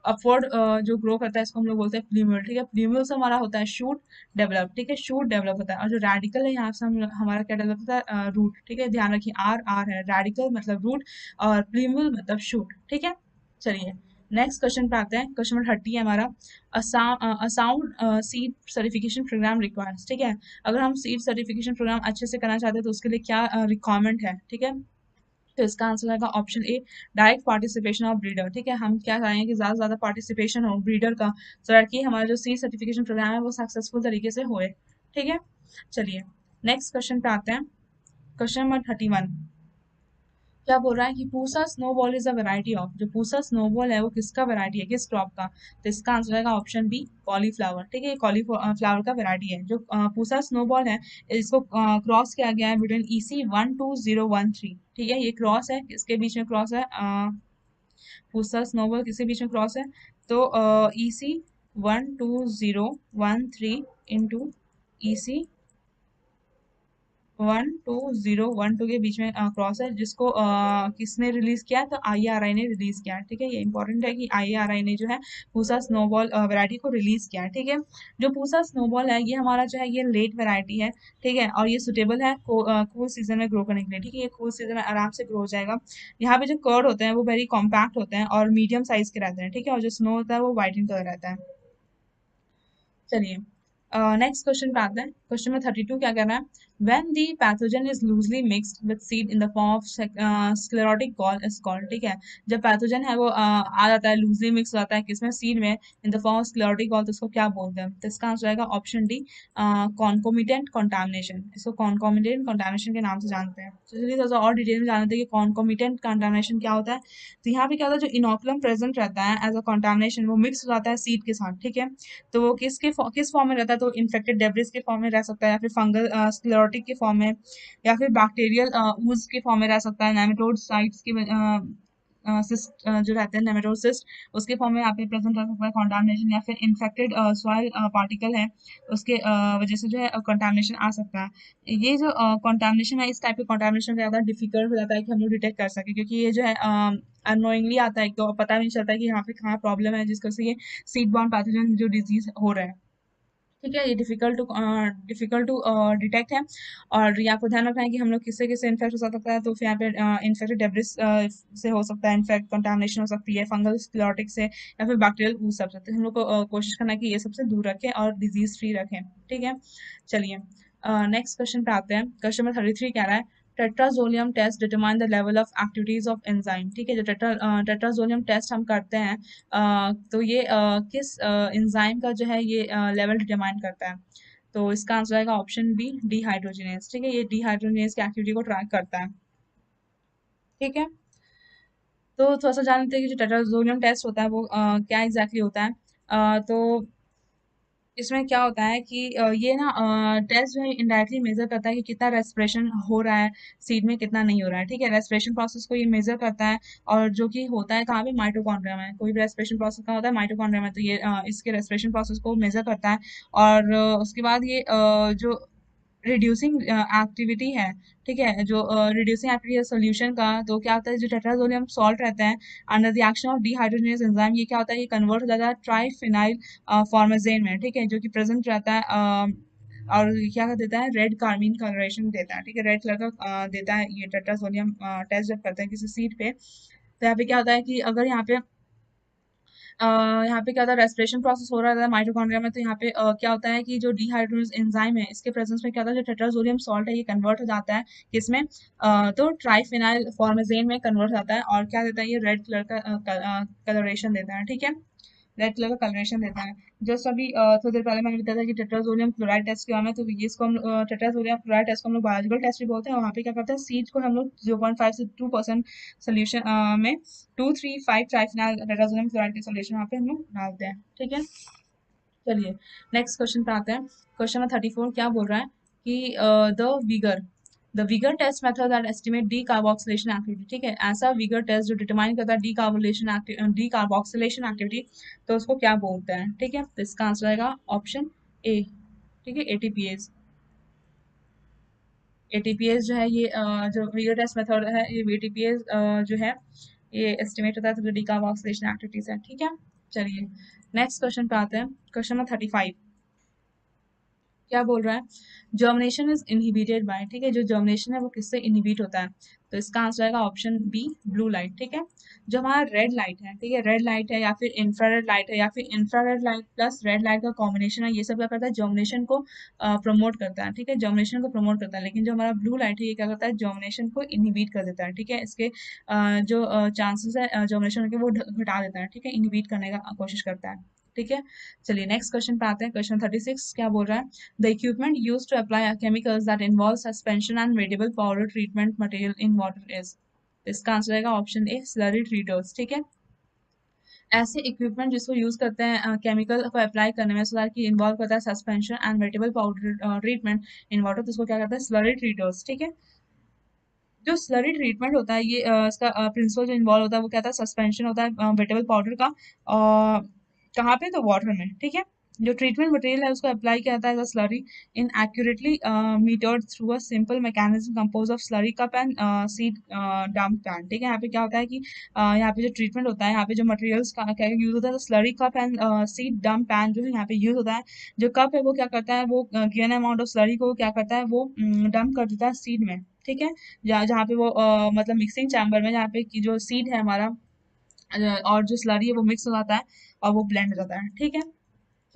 A: अपवर्ड जो ग्रो करता है, इसको हम लोग बोलते हैं प्ल्यूमल, ठीक है। प्ल्यूमल से हमारा होता है शूट डेवलप, ठीक है, शूट डेवलप होता है। और जो रेडिकल है, यहाँ से हमारा क्या डेवलप होता है? रूट, ठीक है। ध्यान रखिए, आर आर है, रेडिकल मतलब रूट और प्ल्यूमल मतलब शूट, ठीक है। चलिए, नेक्स्ट क्वेश्चन पे आते हैं। क्वेश्चन नंबर 30 है हमारा, sound seed certification programme requires, ठीक है। अगर हम सीड सर्टिफिकेशन प्रोग्राम अच्छे से करना चाहते हैं तो उसके लिए क्या रिक्वायरमेंट है, ठीक है। तो इसका आंसर आएगा option A, direct participation of breeder, ठीक है। हम क्या चाहेंगे कि ज़्यादा से ज़्यादा पार्टिसिपेशन हो ब्रीडर का, सो दैट कि हमारा जो सीड सर्टिफिकेशन प्रोग्राम है वो सक्सेसफुल तरीके से होए, ठीक है। चलिए, नेक्स्ट क्वेश्चन पे आते हैं। क्वेश्चन नंबर 31 क्या बोल रहा है कि Pusa snowball is a variety of, जो पूसा स्नोबॉल है वो किसका वैरायटी है, किस क्रॉप का? तो इसका आंसर आएगा ऑप्शन बी, कॉलीफ्लावर, ठीक है। ये कॉलीफ्लावर का वैरायटी है। जो पूसा स्नोबॉल है, इसको क्रॉस किया गया है बिटवीन EC 12013, ठीक है। ये क्रॉस है, किसके बीच में क्रॉस है? पूसा स्नोबॉल किसके बीच में क्रॉस है? तो EC 12013 इंटू EC 12012 के बीच में क्रॉस है, जिसको किसने रिलीज किया है? तो IARI ने रिलीज किया है, ठीक है। ये इंपॉर्टेंट है कि IARI ने जो है पूसा स्नोबॉल वैरायटी को रिलीज किया है, ठीक है। जो पूसा स्नोबॉल है, ये हमारा जो है ये लेट वैरायटी है, ठीक है। और ये सुटेबल है कूल सीजन में ग्रो करने के लिए, ठीक है। ये कूल सीजन में आराम से ग्रो हो जाएगा। यहाँ पे जो कर्ड होते हैं वो वेरी कॉम्पैक्ट होते हैं और मीडियम साइज के रहते हैं, ठीक है। और जो स्नो होता है वो व्हाइट इन कलर रहता है। चलिए, नेक्स्ट क्वेश्चन पे आते हैं। क्वेश्चन में 32 क्या कहना है? When the pathogen is loosely mixed with seed in the form of sclerotic gall is called, ठीक है। जब पैथोजन है वो आ जाता है, लूजली मिक्स हो जाता है किसमें? सीड में, in the form of sclerotic gall, तो उसको क्या बोलते हैं? तो इसका आंसर आएगा ऑप्शन डी, कॉन्कोमिटेंट कंटामिनेशन। इसको कॉन्कोमिटेंट कंटामिनेशन के नाम से जानते हैं। तो चलिए थोड़ा सा और डिटेल में जानते हैं कि कॉन्कोमिटेंट कंटामिनेशन क्या होता है। तो यहाँ पे क्या होता है, जो इनोकुलम प्रेजेंट रहता है एज अ कंटामिनेशन, वो मिक्स हो जाता है सीड के साथ, ठीक है। तो वो किस फॉर्म में रहता है? तो इन्फेक्टेड डेब्रिस के फॉर्म में रह सकता है, या फिर फंगल स्क्लेरोटिक के फॉर्म में, या फिर बैक्टीरियल ऊज के फॉर्म में रह सकता है, नेमेटोड साइट्स के सिस्ट जो रहते हैं, नेमेटोड सिस्ट, उसके फॉर्म में यहाँ पे प्रेजेंट रह सकता है कंटामिनेशन, या फिर इन्फेक्टेड सॉइल पार्टिकल है, उसके वजह से जो है कंटामिनेशन आ सकता है। ये जो कंटामिनेशन है, इस टाइप के कंटामिनेशन ज़्यादा डिफिकल्ट हो जाता है कि हम लोग डिटेक्ट कर सके, क्योंकि ये जो है अनोइंगली आता है, तो पता भी नहीं चलता कि यहाँ पे कहाँ प्रॉब्लम है जिसकी वजह से ये सीड बॉर्न पैथोजन जो डिजीज हो रहा है, ठीक है। ये डिफिकल्ट टू डिटेक्ट है। और ये आपको ध्यान रखना है कि हम लोग किससे किससे इन्फेक्ट हो सकता है। तो फिर यहाँ पे इन्फेक्टेड डेब्रिस से हो सकता है, इन्फेक्ट कंटामिनेशन हो सकती है फंगल स्क्लेरोटिक से, या फिर बैक्टीरियल ऊज सब से। हम लोग को कोशिश करना है कि ये सबसे दूर रखें और डिजीज फ्री रखें, ठीक है। चलिए, नेक्स्ट क्वेश्चन पे आते हैं। क्वेश्चन नंबर 33 कह रहा है, tetrazolium test determine the level of activities of enzyme, ठीक है। जो टेट्राजोलियम टेस्ट हम करते हैं, तो ये किस एंजाइम का जो है ये लेवल डिटरमाइन करता है? तो इसका आंसर आएगा ऑप्शन बी, डिहाइड्रोजिनेज, ठीक है। ये डिहाइड्रोजिनेज की एक्टिविटी को ट्रैक करता है, ठीक है। तो थोड़ा सा जान लेते हैं कि जो टेट्राजोलियम टेस्ट होता है वो क्या एग्जैक्टली होता है। तो इसमें क्या होता है कि ये ना टेस्ट जो है इनडायरेक्टली मेजर करता है कि कितना रेस्पिरेशन हो रहा है सीड में, कितना नहीं हो रहा है, ठीक है। रेस्पिरेशन प्रोसेस को ये मेजर करता है, और जो कि होता है कहाँ पे? माइटोकॉन्ड्रिया में। कोई भी रेस्पिरेशन प्रोसेस कहाँ होता है? माइटोकॉन्ड्रिया में। तो ये इसके रेस्पिरेशन प्रोसेस को मेजर करता है। और उसके बाद ये जो रिड्यूसिंग एक्टिविटी है, ठीक है, जो रिड्यूसिंग एक्टिविटी है सोल्यूशन का, तो क्या होता है जो टेट्रासोडियम सॉल्ट रहता है under the action of dehydrogenase enzyme, ये क्या होता है, ये कन्वर्ट हो जाता है ट्राइफिनाइल फॉर्मेजेन में, ठीक है, जो कि प्रेजेंट रहता है और क्या देता है, रेड कार्मीन कलरेशन देता है, ठीक है, रेड कलर का देता है ये टेट्रासोडियम टेस्ट जब करते हैं किसी सीड पे। तो यहाँ पे क्या होता है कि अगर यहाँ पे यहाँ पे क्या होता है, रेस्पिरेशन प्रोसेस हो रहा था माइटोकॉन्ड्रिया में, तो यहाँ पे क्या होता है कि जो डिहाइड्रोज एंजाइम है इसके प्रेजेंस में क्या होता है, जो टेट्रासोडियम सॉल्ट है ये कन्वर्ट हो जाता है किसमें, तो ट्राइफिनाइल फॉर्मेजेन में कन्वर्ट हो जाता है, और क्या देता है, ये रेड कलर का कलरेशन देता है, ठीक है, रेड कलर का कलरेशन देता है। जस्ट अभी थोड़ी देर पहले मैंने बताया था कि टेट्रासोडियम क्लोराइड टेस्ट किया है, तो ये इसको हम टेट्रासोडियम क्लोराइड टेस्ट को हम लोग बायोलॉजिकल टेस्ट भी बोलते हैं, वहाँ पे क्या करते हैं, सीड को हम लोग 0.5 से 2% सोल्यूशन में 235 ट्राइफिनाइल टेट्रासोडियम क्लोराइड के सोल्यूशन वहाँ पे हम लोग डालते हैं, ठीक है। चलिए नेक्स्ट क्वेश्चन पे आते हैं। क्वेश्चन नंबर 34 क्या बोल रहा है कि the vigour test method that estimate decarboxylation activity, ठीक है, ऐसा विगर टेस्ट जो डिटरमाइन करता है डी कार्बोक्सिलेशन एक्टिविटी, तो उसको क्या बोलते हैं, ठीक है, तो इसका आंसर आएगा ऑप्शन ए, ठीक है, एटीपीएस। एटीपीएस जो है ये जो विगर टेस्ट मेथड है, ये एटीपीएस जो है ये एस्टिमेट होता है डी कार्बोक्सिलेशन एक्टिविटीज है, ठीक है। चलिए नेक्स्ट क्वेश्चन पे आते हैं। क्वेश्चन नंबर 35 क्या बोल रहा है, जर्मिनेशन इज इनहिबिटेड बाय, ठीक है, जो जर्मिनेशन है वो किससे इनहिबिट होता है, तो इसका आंसर आएगा ऑप्शन बी, ब्लू लाइट, ठीक है। जो हमारा रेड लाइट है, ठीक है, रेड लाइट है या फिर इंफ्रारेड लाइट है या फिर infrared light plus red light का कॉम्बिनेशन है, ये सब क्या करता है, जर्मिनेशन को प्रमोट करता है, ठीक है, जर्मिनेशन को प्रमोट करता है, लेकिन जो हमारा ब्लू लाइट है ये क्या करता है, जर्मिनेशन को इनहिबिट कर देता है, ठीक है, इसके जो चांसेस है जर्मिनेशन के वो घटा देता है, ठीक है, इनहिबिट करने का कोशिश करता है, ठीक है। चलिए नेक्स्ट क्वेश्चन पे आते हैं। क्वेश्चन 36 क्या बोल रहा है, the equipment used to apply chemicals that involve suspension and variable powder treatment material in water is, इसका आंसर आएगा ऑप्शन ए, स्लरी ट्रीटर्स, ठीक है। ऐसे इक्विपमेंट जिसको यूज करते हैं केमिकल को अप्लाई करने में, सो दैट कि इन्वॉल्व करता है suspension and wettable powder treatment in water, तो इसको क्या कहते हैं, स्लरी ट्रीटर्स, ठीक है। जो स्लरी ट्रीटमेंट होता है ये इसका प्रिंसिपल जो इन्वॉल्व होता है वो क्या होता है, सस्पेंशन होता है वेटेबल पाउडर का, कहाँ पे, तो वाटर में, ठीक है। जो ट्रीटमेंट मटेरियल है उसको अप्लाई किया जाता है as slurry in accurately metered through a simple mechanism compose of slurry cup and seed dump pan, ठीक है। यहाँ पे क्या होता है कि यहाँ पे जो ट्रीटमेंट होता है, यहाँ पे जो मटेरियल्स का क्या यूज होता है, slurry cup and seed dump pan जो है यहाँ पे यूज होता है। जो कप है वो क्या करता है, वो गिवन अमाउंट ऑफ स्लरी को क्या करता है, वो डंप कर देता है सीड में, ठीक है, जहाँ पे वो मतलब मिक्सिंग चैम्बर में, जहाँ पे की जो सीड है हमारा और जो स्लरी है वो मिक्स हो जाता है और वो ब्लेंड हो जाता है, ठीक है।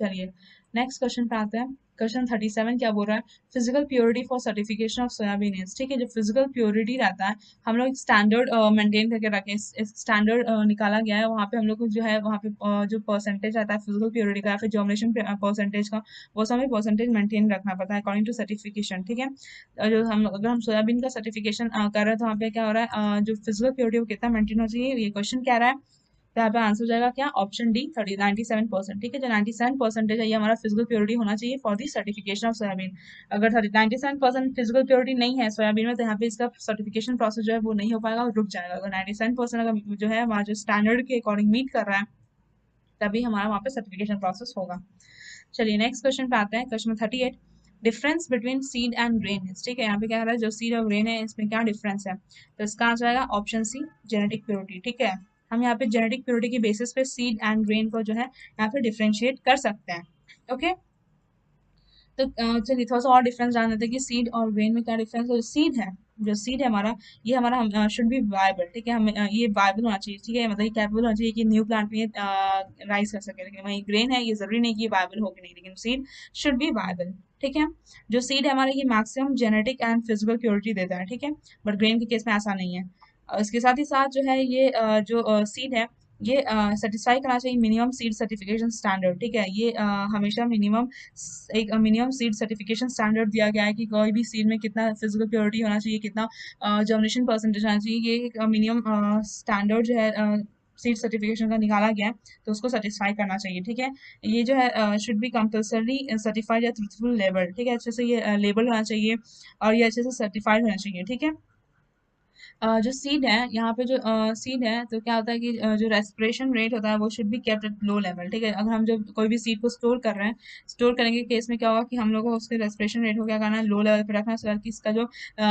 A: चलिए नेक्स्ट क्वेश्चन पे आते हैं। क्वेश्चन 37 क्या बोल रहा है, physical purity for certification of soybean is, ठीक है, जो फिजिकल प्योरिटी रहता है हम लोग स्टैंडर्ड मेंटेन करके रखें, स्टैंडर्ड निकाला गया है, वहाँ पे हम लोग को जो है वहाँ पे जो परसेंटेज आता है फिजिकल प्योरिटी का या फिर जर्मिनेशन परसेंटेज का, वो सब हमें परसेंटेज मेंटेन रखना पड़ता है अकॉर्डिंग टू सर्टिफिकेशन, ठीक है। जो हम अगर हम सोयाबीन का सर्टिफिकेशन कर रहे हैं तो वहाँ पे क्या हो रहा है, जो फिजिकल प्योरिटी वो कितना मेंटेन होना चाहिए, ये क्वेश्चन कह रहा है, तो यहाँ पे आंसर हो जाएगा क्या, ऑप्शन डी, 97%, ठीक है, जो 97% है ये हमारा फिजिकल प्योरिटी होना चाहिए for the certification of soybean. अगर 97% फिजिकल प्योरिटी नहीं है सोयाबीन में, तो यहाँ पे इसका सर्टिफिकेशन प्रोसेस जो है वो नहीं हो पाएगा और रुक जाएगा। अगर 97% अगर जो है हमारा जो स्टैंडर्ड के अकॉर्डिंग मीट कर रहा है, तभी हमारा वहाँ पे सर्टिफिकेशन प्रोसेस होगा। चलिए नेक्स्ट क्वेश्चन पे आते हैं। Question 38, difference between seed and grain, ठीक है, यहाँ पे क्या कह रहा है, जो सीड और ग्रेन है इसमें क्या डिफरेंस है, तो इसका आंसर आएगा ऑप्शन सी, जेनेटिक प्योरिटी, ठीक है। हम यहाँ पे जेनेटिक प्योरिटी के बेसिस पे सीड एंड ग्रेन को जो है यहाँ पे डिफरेंशिएट कर सकते हैं, ओके। तो चलिए थोड़ा सा और डिफरेंस जान लेते हैं कि सीड और ग्रेन में क्या डिफरेंस है। सीड है, जो सीड है हमारा, ये हमारा शुड बी वायबल, ठीक है, हमें ये वायबल होना चाहिए, ठीक है, मतलब ये कैपेबल होना चाहिए कि न्यू प्लांट में राइज कर सके, लेकिन वही ग्रेन है ये जरूरी नहीं कि वायबल हो कि नहीं, लेकिन सीड शुड बी वायबल, ठीक है। जो सीड है हमारा ये maximum genetic and physical purity देता है, ठीक है, बट ग्रेन के केस में ऐसा नहीं है। इसके साथ ही साथ जो है ये जो सीड है ये सेटिस्फाई करना चाहिए मिनिमम सीड सर्टिफिकेशन स्टैंडर्ड, ठीक है, ये हमेशा मिनिमम एक मिनिमम सीड सर्टिफिकेशन स्टैंडर्ड दिया गया है कि कोई भी सीड में कितना फिजिकल प्योरिटी होना चाहिए, कितना जर्मिनेशन परसेंटेज होना चाहिए, ये एक मिनिमम स्टैंडर्ड जो है सीड सर्टिफिकेशन का निकाला गया है, तो उसको सेटिस्फाई करना चाहिए, ठीक है। ये जो है शुड बी कंपल्सरी सर्टिफाइड या ट्रूथफुल लेबल, ठीक है, अच्छे से ये लेबल होना चाहिए और ये अच्छे से सर्टिफाइड होना चाहिए, ठीक है। जो सीड है यहाँ पे जो सीड है तो क्या होता है कि जो रेस्पिरेशन रेट होता है वो should be kept at low level, ठीक है। अगर हम जब कोई भी सीड को स्टोर कर रहे हैं, स्टोर करने के केस में क्या होगा कि हम लोग को उसके रेस्पिरेशन रेट को क्या करना है, लो लेवल पे रखना है, सो कि इसका जो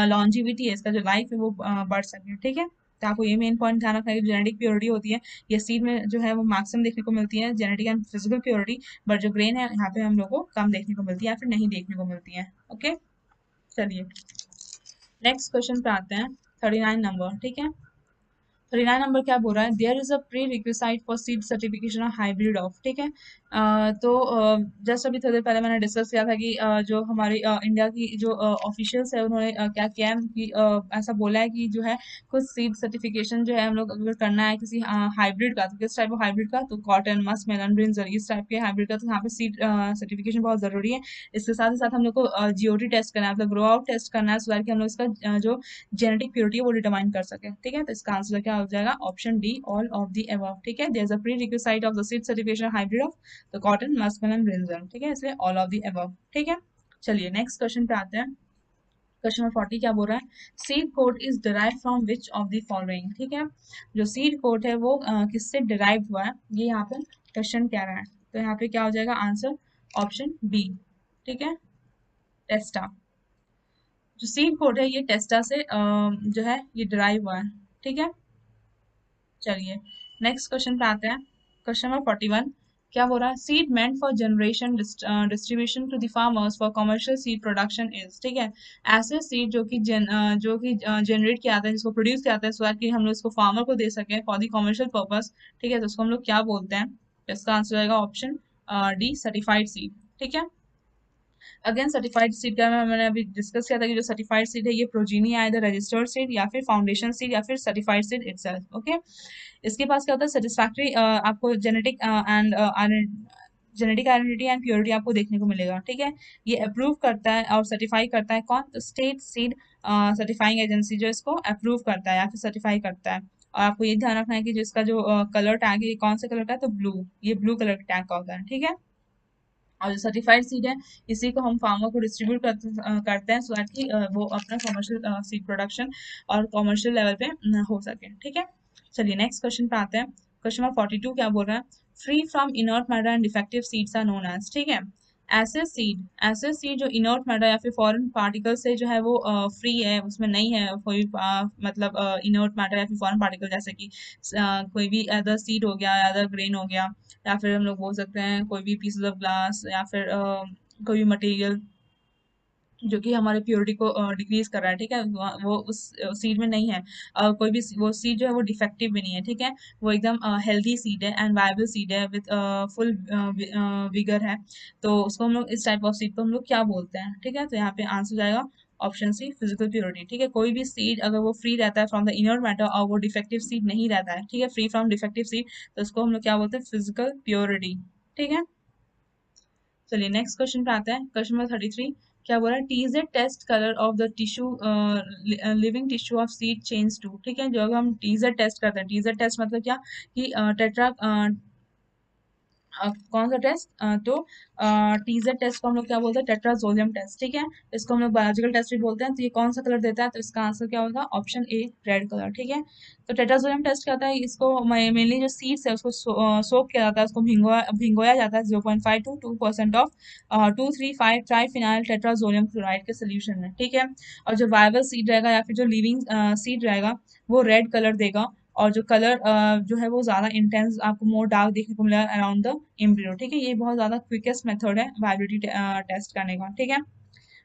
A: लॉन्जिविटी है, इसका जो लाइफ है वो बढ़ सके, ठीक है। तो आपको ये मेन पॉइंट ध्यान रखना है कि जेनेटिक प्योरिटी होती है ये सीड में जो है वो मैक्सिमम देखने को मिलती है, genetic and physical purity, but जो ग्रेन है यहाँ पे हम लोग को कम देखने को मिलती है या फिर नहीं देखने को मिलती है। ओके, चलिए नेक्स्ट क्वेश्चन पे आते हैं, 39 नंबर, ठीक है। 39 नंबर क्या बोल रहा है, there is a prerequisite for seed certification hybrid of, ठीक है। तो जस्ट अभी थोड़ी देर पहले मैंने डिस्कस किया था कि जो हमारी इंडिया की जो ऑफिशियल्स है उन्होंने क्या किया है कि ऐसा बोला है कि जो है कुछ सीड सर्टिफिकेशन जो है हम लोग अगर करना है किसी हाइब्रिड का, तो किस टाइप ऑफ हाइब्रिड का, तो कॉटन, मस्क, मेलन, ब्रिंजल, इस टाइप के हाइब्रिड का, तो यहाँ पे सीड सर्टिफिकेशन बहुत जरूरी है। इसके साथ ही साथ हम लोग को जीओटी टेस्ट करना है, मतलब ग्रो आउट टेस्ट करना है, सो दैट कि हम लोग इसका जो जेनेटिक प्योरिटी है वो डिटरमाइन कर सके, ठीक है। तो इसका आंसर क्या हो जाएगा, option D, all of the above, ठीक है। There is a prerequisite of the seed certification hybrid of the cotton, musk, melon, brinjal, ठीक है, इसलिए ऑल ऑफ द अबव, ठीक है। चलिए नेक्स्ट क्वेश्चन पे आते हैं। क्वेश्चन नंबर 40 क्या बोल रहा है, seed code is derive from which of the following, ठीक है। जो सीड कोड है वो किससे डिराइव हुआ है, ये यहाँ पे क्वेश्चन कह रहा है। तो यहाँ पे क्या हो जाएगा आंसर, ऑप्शन बी, ठीक है, टेस्टा। जो सीड कोड है ये टेस्टा से जो है ये डिराइव हुआ है, ठीक है। चलिए नेक्स्ट क्वेश्चन पे आते हैं। क्वेश्चन नंबर 41 क्या बोल रहा है, seed meant for generation distribution to the farmers for commercial seed production is, ठीक है। ऐसे सीड जो कि जनरेट किया जाता है, जिसको प्रोड्यूस किया जाता है, सो दैट कि हम लोग इसको फार्मर को दे सकें फॉर द कमर्शियल पर्पस, ठीक है। तो उसको हम लोग क्या बोलते हैं, तो इसका आंसर आएगा ऑप्शन डी, सर्टिफाइड सीड, ठीक है। अगेन सर्टिफाइड सीड का मैंने अभी डिस्कस किया था कि जो सर्टिफाइड सीड है ये प्रोजीनी है, इधर रजिस्टर्ड सीड या फिर फाउंडेशन सीड या फिर सर्टिफाइड सीड इटसेल्फ, ओके। इसके पास क्या होता है, सेटिस्फैक्ट्री आपको genetic and genetic identity and purity आपको देखने को मिलेगा, ठीक है। ये अप्रूव करता है और सर्टिफाई करता है कौन, तो स्टेट सीड सर्टिफाइंग एजेंसी जो इसको अप्रूव करता है या फिर सर्टिफाई करता है। और आपको ये ध्यान रखना है कि जो इसका जो कलर टैग है ये कौन से कलर का है, तो ब्लू, ये ब्लू कलर का टैग का होता है, ठीक है। और जो सर्टिफाइड सीड है इसी को हम फार्मर को डिस्ट्रीब्यूट करते हैं, सो दैट कि वो अपना कमर्शियल सीड प्रोडक्शन और कमर्शियल लेवल पे हो सके, ठीक है। चलिए नेक्स्ट क्वेश्चन पे आते हैं। क्वेश्चन नंबर 42 क्या बोल रहा है, free from inert matter and defective seeds are known as, ठीक है। ऐसे सीड जो इनर्ट मैटर या फिर फॉरेन पार्टिकल से जो है वो फ्री है, उसमें नहीं है कोई मतलब इनर्ट मैटर या फिर फॉरेन पार्टिकल, जैसे कि कोई भी अदर सीड हो गया, अदर ग्रेन हो गया, या फिर हम लोग बोल सकते हैं कोई भी पीसेस ऑफ ग्लास या फिर कोई भी मटेरियल जो कि हमारे प्योरिटी को डिक्रीज कर रहा है, ठीक है, वो उस सीड में नहीं है। कोई भी वो सीड जो है वो डिफेक्टिव भी नहीं है, ठीक है, वो एकदम हेल्दी सीड है एंड वायबल सीड है विद फुल विगर है। तो उसको हम लोग, इस टाइप ऑफ सीड को हम लोग क्या बोलते हैं, ठीक है। तो यहाँ पे आंसर जाएगा ऑप्शन सी, फिजिकल प्योरिटी, ठीक है। कोई भी सीड अगर वो फ्री रहता है फ्रॉम द इनर मैटर और वो डिफेक्टिव सीड नहीं रहता है, ठीक है, फ्री फ्रॉम डिफेक्टिव सीड, तो उसको हम लोग क्या बोलते हैं, फिजिकल प्योरिटी, ठीक है। चलिए नेक्स्ट क्वेश्चन पे आते हैं। क्वेश्चन नंबर 33 क्या बोल रहा है, TZ test colour of the tissue living tissue of seed change to, ठीक है। जो अगर हम टीजेड टेस्ट करते हैं, टीजेड टेस्ट मतलब क्या कि टेट्रा कौन सा टेस्ट, तो टीजेड टेस्ट को हम लोग क्या बोलते हैं, टेट्राजोलियम टेस्ट, ठीक है। इसको हम लोग बायोलॉजिकल टेस्ट भी बोलते हैं। तो ये कौन सा कलर देता है, तो इसका आंसर क्या होगा, ऑप्शन ए, रेड कलर, ठीक है। तो टेट्राजोलियम टेस्ट क्या होता है, इसको मेनली जो सीड्स है उसको सोक किया जाता है, उसको भिंगोया जाता है 0.5 to 2% of 235 triphenyl tetrazolium chloride के सोल्यूशन में, ठीक है। और जो वायबल सीड रहेगा या फिर जो लिविंग सीड रहेगा वो रेड कलर देगा, और जो कलर जो है वो ज्यादा इंटेंस, आपको मोर डार्क देखने को मिलेगा अराउंड द एम्ब्रियो, ठीक है। ये बहुत ज्यादा क्विकेस्ट मेथड है वायबिलिटी टेस्ट करने का, ठीक है।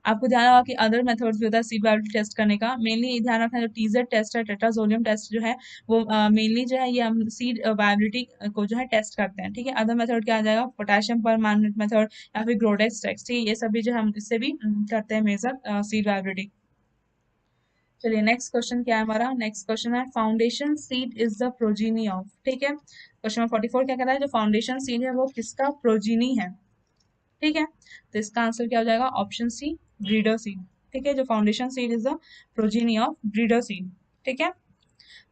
A: आपको ध्यान रखा कि अदर मेथड्स भी होता है सीड वायबिलिटी टेस्ट करने का, मेनली ध्यान रखना जो टीजेड टेस्ट है, टेट्राजोलियम टेस्ट जो है वो मेनली जो है ये हम सीड वायबिलिटी को जो है टेस्ट करते हैं, ठीक है। अदर मेथड क्या आ जाएगा, पोटेशियम परमैंगनेट मेथड या फिर ग्रोडेक्स टेस्ट, ठीक है, ये सभी जो हम इससे भी करते हैं मेजर सीड वायबिलिटी। चलिए नेक्स्ट क्वेश्चन क्या है हमारा, नेक्स्ट क्वेश्चन है, foundation seed is the progeny of, ठीक है। क्वेश्चन नंबर 44 क्या कहता है, जो फाउंडेशन सीड है वो किसका प्रोजीनी है, ठीक है। तो इसका आंसर क्या हो जाएगा, ऑप्शन सी, ब्रीडर सीड, ठीक है। जो foundation seed is the progeny of breeder seed, ठीक है।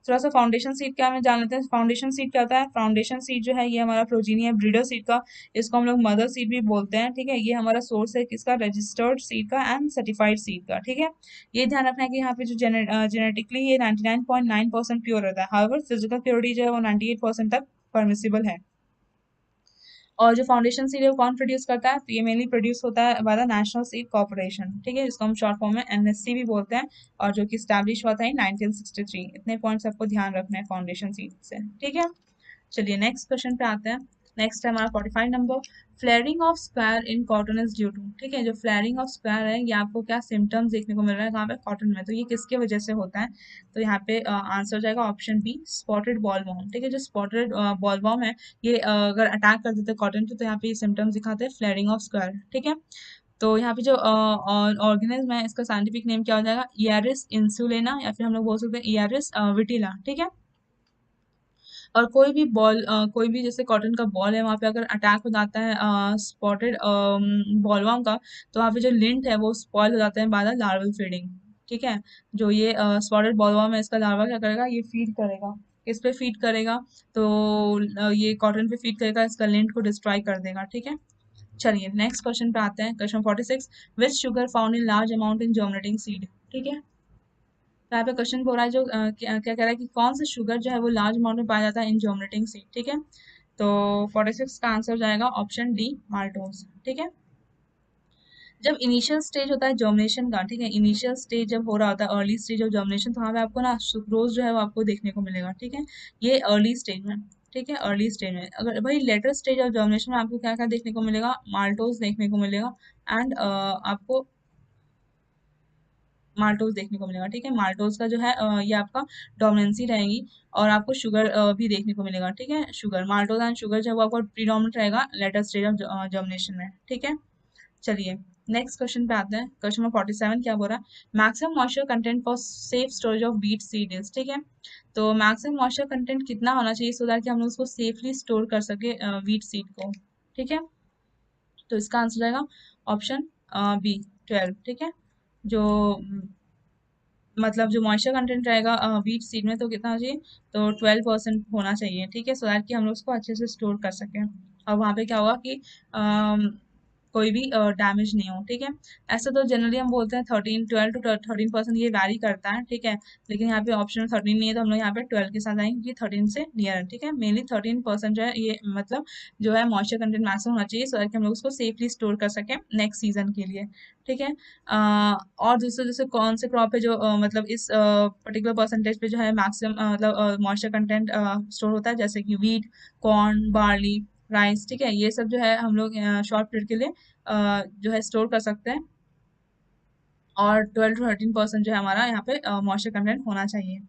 A: थोड़ा सा फाउंडेशन सीड क्या हमें जान लेते हैं। फाउंडेशन सीड क्या होता है? फाउंडेशन सीड जो है ये हमारा प्रोजीनी है ब्रीडर सीड का, इसको हम लोग मदर सीड भी बोलते हैं, ठीक है। ये हमारा सोर्स है किसका? रजिस्टर्ड सीड का एंड सर्टिफाइड सीड का, ठीक है। ये ध्यान रखना है कि यहाँ पे जो जेनेटिकली ये 99.9% प्योर रहता है, हाउएवर फिजिकल प्योरिटी जो है वो 98% तक परमिसिबल है। और जो फाउंडेशन सीड है वो कौन प्रोड्यूस करता है? तो ये मेनली प्रोड्यूस होता है by the national seed corporation, ठीक है, जिसको हम शॉर्ट फॉर्म में एनएससी भी बोलते हैं, और जो कि स्टैब्लिश हुआ था इन 1963। इतने पॉइंट्स आपको ध्यान रखना है फाउंडेशन सीड से, ठीक है। चलिए नेक्स्ट क्वेश्चन पे आते हैं। नेक्स्ट है हमारा 45 number. Flaring of square in cotton is due to, ठीक है। जो फ्लेयरिंग ऑफ स्क्वायर है ये आपको क्या सिम्टम्स देखने को मिल रहा है कहाँ पे? कॉटन में। तो ये किसके वजह से होता है? तो यहाँ पे आंसर हो जाएगा ऑप्शन बी, स्पॉटेड बॉलवॉर्म, ठीक है। जो स्पॉटेड बॉलवॉर्म है ये अगर अटैक कर देते हैं कॉटन पे तो यहाँ पे ये सिम्टम्स दिखाते हैं फ्लेयरिंग ऑफ स्क्वायर, ठीक है। तो यहाँ पे जो ऑर्गेनिज्म है इसका साइंटिफिक नेम क्या हो जाएगा? इयारिस इंसुलेना, या फिर हम लोग बोल सकते हैं इयारिस विटिला, ठीक है। और कोई भी बॉल कोई भी जैसे कॉटन का बॉल है वहाँ पे अगर अटैक हो जाता है स्पॉटेड बॉलवर्म का, तो वहाँ पे जो लिंट है वो स्पॉइल हो जाते हैं बाय द लार्वल फीडिंग, ठीक है। जो ये स्पॉटेड बॉलवर्म है इसका लार्वा क्या करेगा? ये फीड करेगा, किस पे फीड करेगा? तो ये कॉटन पे फीड करेगा, इसका लिंट को डिस्ट्रॉय कर देगा, ठीक है। चलिए नेक्स्ट क्वेश्चन पे आते हैं, question 46। Which sugar found in large amount in germinating seed, ठीक है। तो यहाँ पे क्वेश्चन बोल रहा है जो क्या क्या कह रहा है कि कौन सा शुगर जो है वो लार्ज अमाउंट में पाया जाता है इन जर्मिनेटिंग सीड, ठीक है। तो 46 का आंसर जाएगा ऑप्शन डी, माल्टोज, ठीक है। जब इनिशियल स्टेज होता है जर्मिनेशन का, ठीक है, इनिशियल स्टेज जब हो रहा होता है, अर्ली स्टेज ऑफ जर्मिनेशन, तो वहाँ पे आपको ना सुक्रोज जो है वो आपको देखने को मिलेगा, ठीक है। ये अर्ली स्टेज में, ठीक है, अर्ली स्टेज में। अगर भाई लेटर स्टेज ऑफ जर्मिनेशन में आपको क्या क्या देखने को मिलेगा? माल्टोज देखने को मिलेगा, एंड आपको माल्टोज देखने को मिलेगा, ठीक है। माल्टोज का जो है ये आपका डोमिनेंसी रहेगी, और आपको शुगर भी देखने को मिलेगा, ठीक है। शुगर, माल्टोज एंड शुगर जो है वो आपको प्रीडोमिनेंट रहेगा लेटर स्टेज ऑफ जर्मिनेशन में, ठीक है। चलिए नेक्स्ट क्वेश्चन पे आते हैं। क्वेश्चन नंबर 47 क्या बोल रहा है? Maximum moisture content for safe storage of beet seeds, ठीक है। तो मैक्सिमम मॉइस्चर कंटेंट कितना होना चाहिए सो दैट कि हम लोग उसको सेफली स्टोर कर सके व्हीट सीड को, ठीक है। तो इसका आंसर जाएगा ऑप्शन बी, 12, ठीक है। जो मतलब जो मॉइस्चर कंटेंट रहेगा व्हीट सीड में तो कितना हो चाहिए? तो 12% होना चाहिए, ठीक है, सो दैट कि हम लोग उसको अच्छे से स्टोर कर सकें, और वहाँ पे क्या होगा कि कोई भी डैमेज नहीं हो, ठीक है। ऐसे तो जनरली हम बोलते हैं 12 to 13% ये वैरी करता है, ठीक है। लेकिन यहाँ पे ऑप्शन 13 नहीं है तो हम लोग यहाँ पे 12 के साथ आएंगे कि 13 से नियर है, ठीक है। मेनली 13% जो है ये मतलब जो है मॉइस्चर कंटेंट मैक्सिमम होना चाहिए, सो दैट कि हम लोग उसको सेफली स्टोर कर सकें नेक्स्ट सीजन के लिए, ठीक है। और दूसरे जैसे कौन से क्रॉप है जो मतलब इस पर्टिकुलर परसेंटेज पे जो है मैक्सिमम मतलब मॉइस्चर कंटेंट स्टोर होता है, जैसे कि वीट, कॉर्न, बार्ली, राइस, ठीक है। ये सब जो है हम लोग शॉर्ट पीरियड के लिए जो है स्टोर कर सकते हैं, और 12 to 13% जो है हमारा यहाँ पे मॉइस्चर कंटेंट होना चाहिए।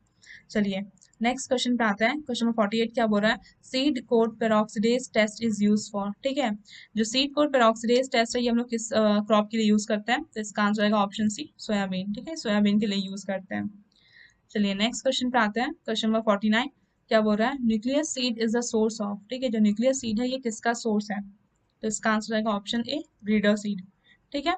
A: चलिए नेक्स्ट क्वेश्चन पे आते हैं। क्वेश्चन नंबर 48 क्या बोल रहा है? Seed coat peroxidase test is use for, ठीक है। जो सीड कोड पेरोक्सीडेज टेस्ट है ये हम लोग किस क्रॉप के लिए यूज करते हैं? तो इसका आंसर आएगा ऑप्शन सी, सोयाबीन, ठीक है, सोयाबीन के लिए यूज करते हैं। चलिए नेक्स्ट क्वेश्चन पे आते हैं। क्वेश्चन नंबर 49 क्या बोल रहा है? Nucleus seed is the source of, ठीक है। जो न्यूक्लियस सीड है ये किसका सोर्स है? तो इसका आंसर आएगा ऑप्शन ए, ब्रीडर सीड, ठीक है।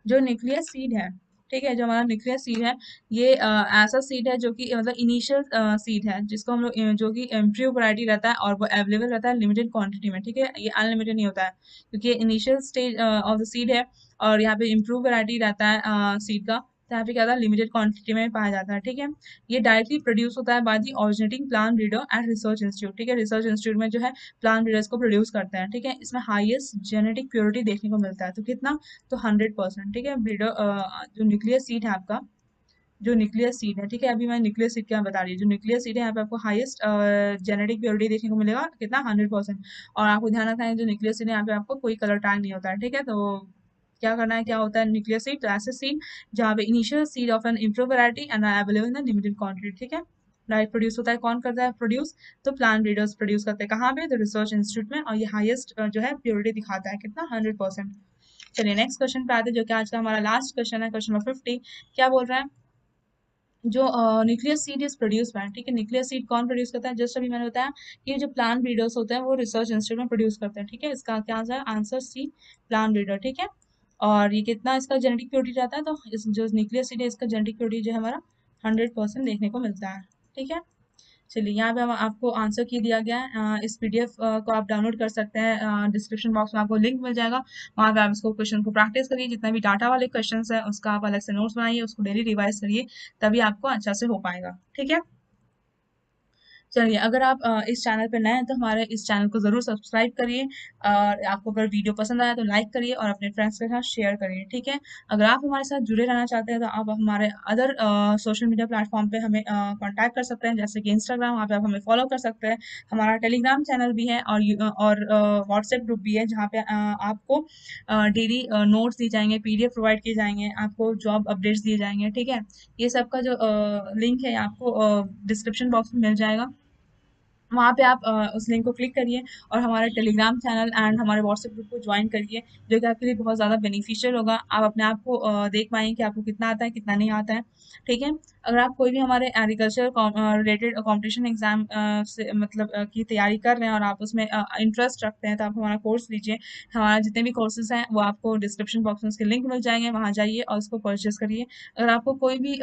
A: जो न्यूक्लियस सीड है, ठीक है, जो हमारा न्यूक्लियस सीड है ये ऐसा सीड है जो कि मतलब इनिशियल सीड है जिसको हम लोग जो कि इम्प्रूव वैरायटी रहता है और वो अवेलेबल रहता है लिमिटेड क्वांटिटी में, ठीक है। ये अनलिमिटेड नहीं होता है क्योंकि ये initial stage of the seed है, और यहाँ पे इम्प्रूव वैरायटी रहता है सीड का, तो यहाँ पे क्या होता है लिमिटेड क्वांटिटी में पाया जाता है, ठीक है। ये डायरेक्टली प्रोड्यूस होता है by the originating plant breeder at research institute, ठीक है। रिसर्च इंस्टीट्यूट में जो है प्लांट ब्रीडर्स को प्रोड्यूस करते हैं, ठीक है। इसमें हाईएस्ट जेनेटिक प्योरिटी देखने को मिलता है, तो कितना? तो 100%, ठीक है। ब्रीडर जो न्यूक्लियस सीड है आपका, जो न्यूक्लियस सीड है, ठीक है, अभी मैं न्यूक्लियस सीड क्या बता रही हूँ, जो न्यूक्लियस सीड है यहाँ पे आपको हाईएस्ट जेनेटिक प्योरिटी देखने को मिलेगा, कितना? 100%। और आपको ध्यान रखना है जो न्यूक्लियस सीड है यहाँ पे आपको कोई कलर टैग नहीं होता है, ठीक है। तो क्या करना है, क्या होता है न्यूक्लियस सीड? तो ऐसे सीड जहाँ पे initial seed of an improve variety and available in limited quantity, ठीक है। डायरेक्ट प्रोड्यूस होता है, कौन करता है प्रोड्यूस? तो प्लांट ब्रीडर्स प्रोड्यूस करते हैं, कहाँ पे? तो रिसर्च इंस्टीट्यूट में, और ये हाईएस्ट जो है प्योरिटी दिखाता है, कितना? 100%। चलिए नेक्स्ट क्वेश्चन पे आते हैं जो कि आज का हमारा लास्ट क्वेश्चन है, क्वेश्चन नंबर 50। क्या बोल रहा है? जो nucleus seed is produce by, ठीक है। न्यूक्लियस सीड कौन प्रोड्यूस करता है? जस्ट अभी मैंने बताया कि जो प्लांट ब्रीडर्स होते हैं वो रिसर्च इंस्टीट्यूट में प्रोड्यूस करते हैं, ठीक है। इसका क्या आंसर है? आंसर सी, प्लांट ब्रीडर, ठीक है। और ये कितना इसका जेनेटिक प्योरिटी रहता है? तो इस जो न्यूक्लियस सीड है इसका जेनेटिक प्योरिटी जो है हमारा 100% देखने को मिलता है। ठीक है। चलिए यहाँ पे हम आपको आंसर की दिया गया है। इस पीडीएफ को आप डाउनलोड कर सकते हैं, डिस्क्रिप्शन बॉक्स में आपको लिंक मिल जाएगा। वहाँ पे आप इसको क्वेश्चन को प्रैक्टिस करिए, जितना भी डाटा वाले क्वेश्चंस है उसका आप अलग से नोट्स बनाइए, उसको डेली रिवाइज करिए, तभी आपको अच्छा से हो पाएगा। ठीक है। चलिए, अगर आप इस चैनल पे नए हैं तो हमारे इस चैनल को ज़रूर सब्सक्राइब करिए, और आपको अगर वीडियो पसंद आया तो लाइक करिए और अपने फ्रेंड्स के साथ शेयर करिए। ठीक है। अगर आप हमारे साथ जुड़े रहना चाहते हैं तो आप हमारे अदर सोशल मीडिया प्लेटफॉर्म पे हमें कांटेक्ट कर सकते हैं, जैसे कि इंस्टाग्राम, वहाँ पे आप हमें फॉलो कर सकते हैं। हमारा टेलीग्राम चैनल भी है, और व्हाट्सएप ग्रुप भी है, जहाँ पे आपको डेली नोट्स दिए जाएंगे, पीडीएफ प्रोवाइड किए जाएंगे, आपको जॉब अपडेट्स दिए जाएंगे। ठीक है। ये सब का जो लिंक है आपको डिस्क्रिप्शन बॉक्स में मिल जाएगा। वहाँ पे आप उस लिंक को क्लिक करिए और हमारे टेलीग्राम चैनल एंड हमारे व्हाट्सएप ग्रुप को ज्वाइन करिए, जो कि आपके लिए बहुत ज़्यादा बेनिफिशियल होगा। आप अपने आप को देख पाएंगे कि आपको कितना आता है, कितना नहीं आता है। ठीक है। अगर आप कोई भी हमारे एग्रीकल्चर रिलेटेड कंपटीशन एग्जाम से मतलब की तैयारी कर रहे हैं और आप उसमें इंटरेस्ट रखते हैं, तो आप हमारा कोर्स लीजिए। हमारा जितने भी कोर्सेज हैं वो आपको डिस्क्रिप्शन बॉक्स में उसके लिंक मिल जाएंगे, वहाँ जाइए और उसको परचेज करिए। अगर आपको कोई भी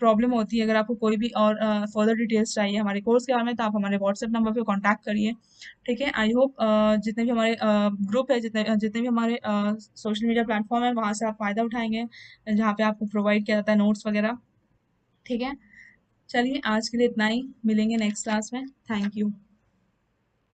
A: प्रॉब्लम होती है, अगर आपको कोई भी और फर्दर डिटेल्स चाहिए हमारे कोर्स के बारे में, तो आप हमारे व्हाट्सएप नंबर पे कांटेक्ट करिए। ठीक है। आई होप जितने भी हमारे ग्रुप है, जितने जितने भी हमारे सोशल मीडिया प्लेटफॉर्म है, वहाँ से आप फ़ायदा उठाएंगे, जहाँ पे आपको प्रोवाइड किया जाता है नोट्स वगैरह। ठीक है। चलिए, आज के लिए इतना ही, मिलेंगे नेक्स्ट क्लास में। Thank you.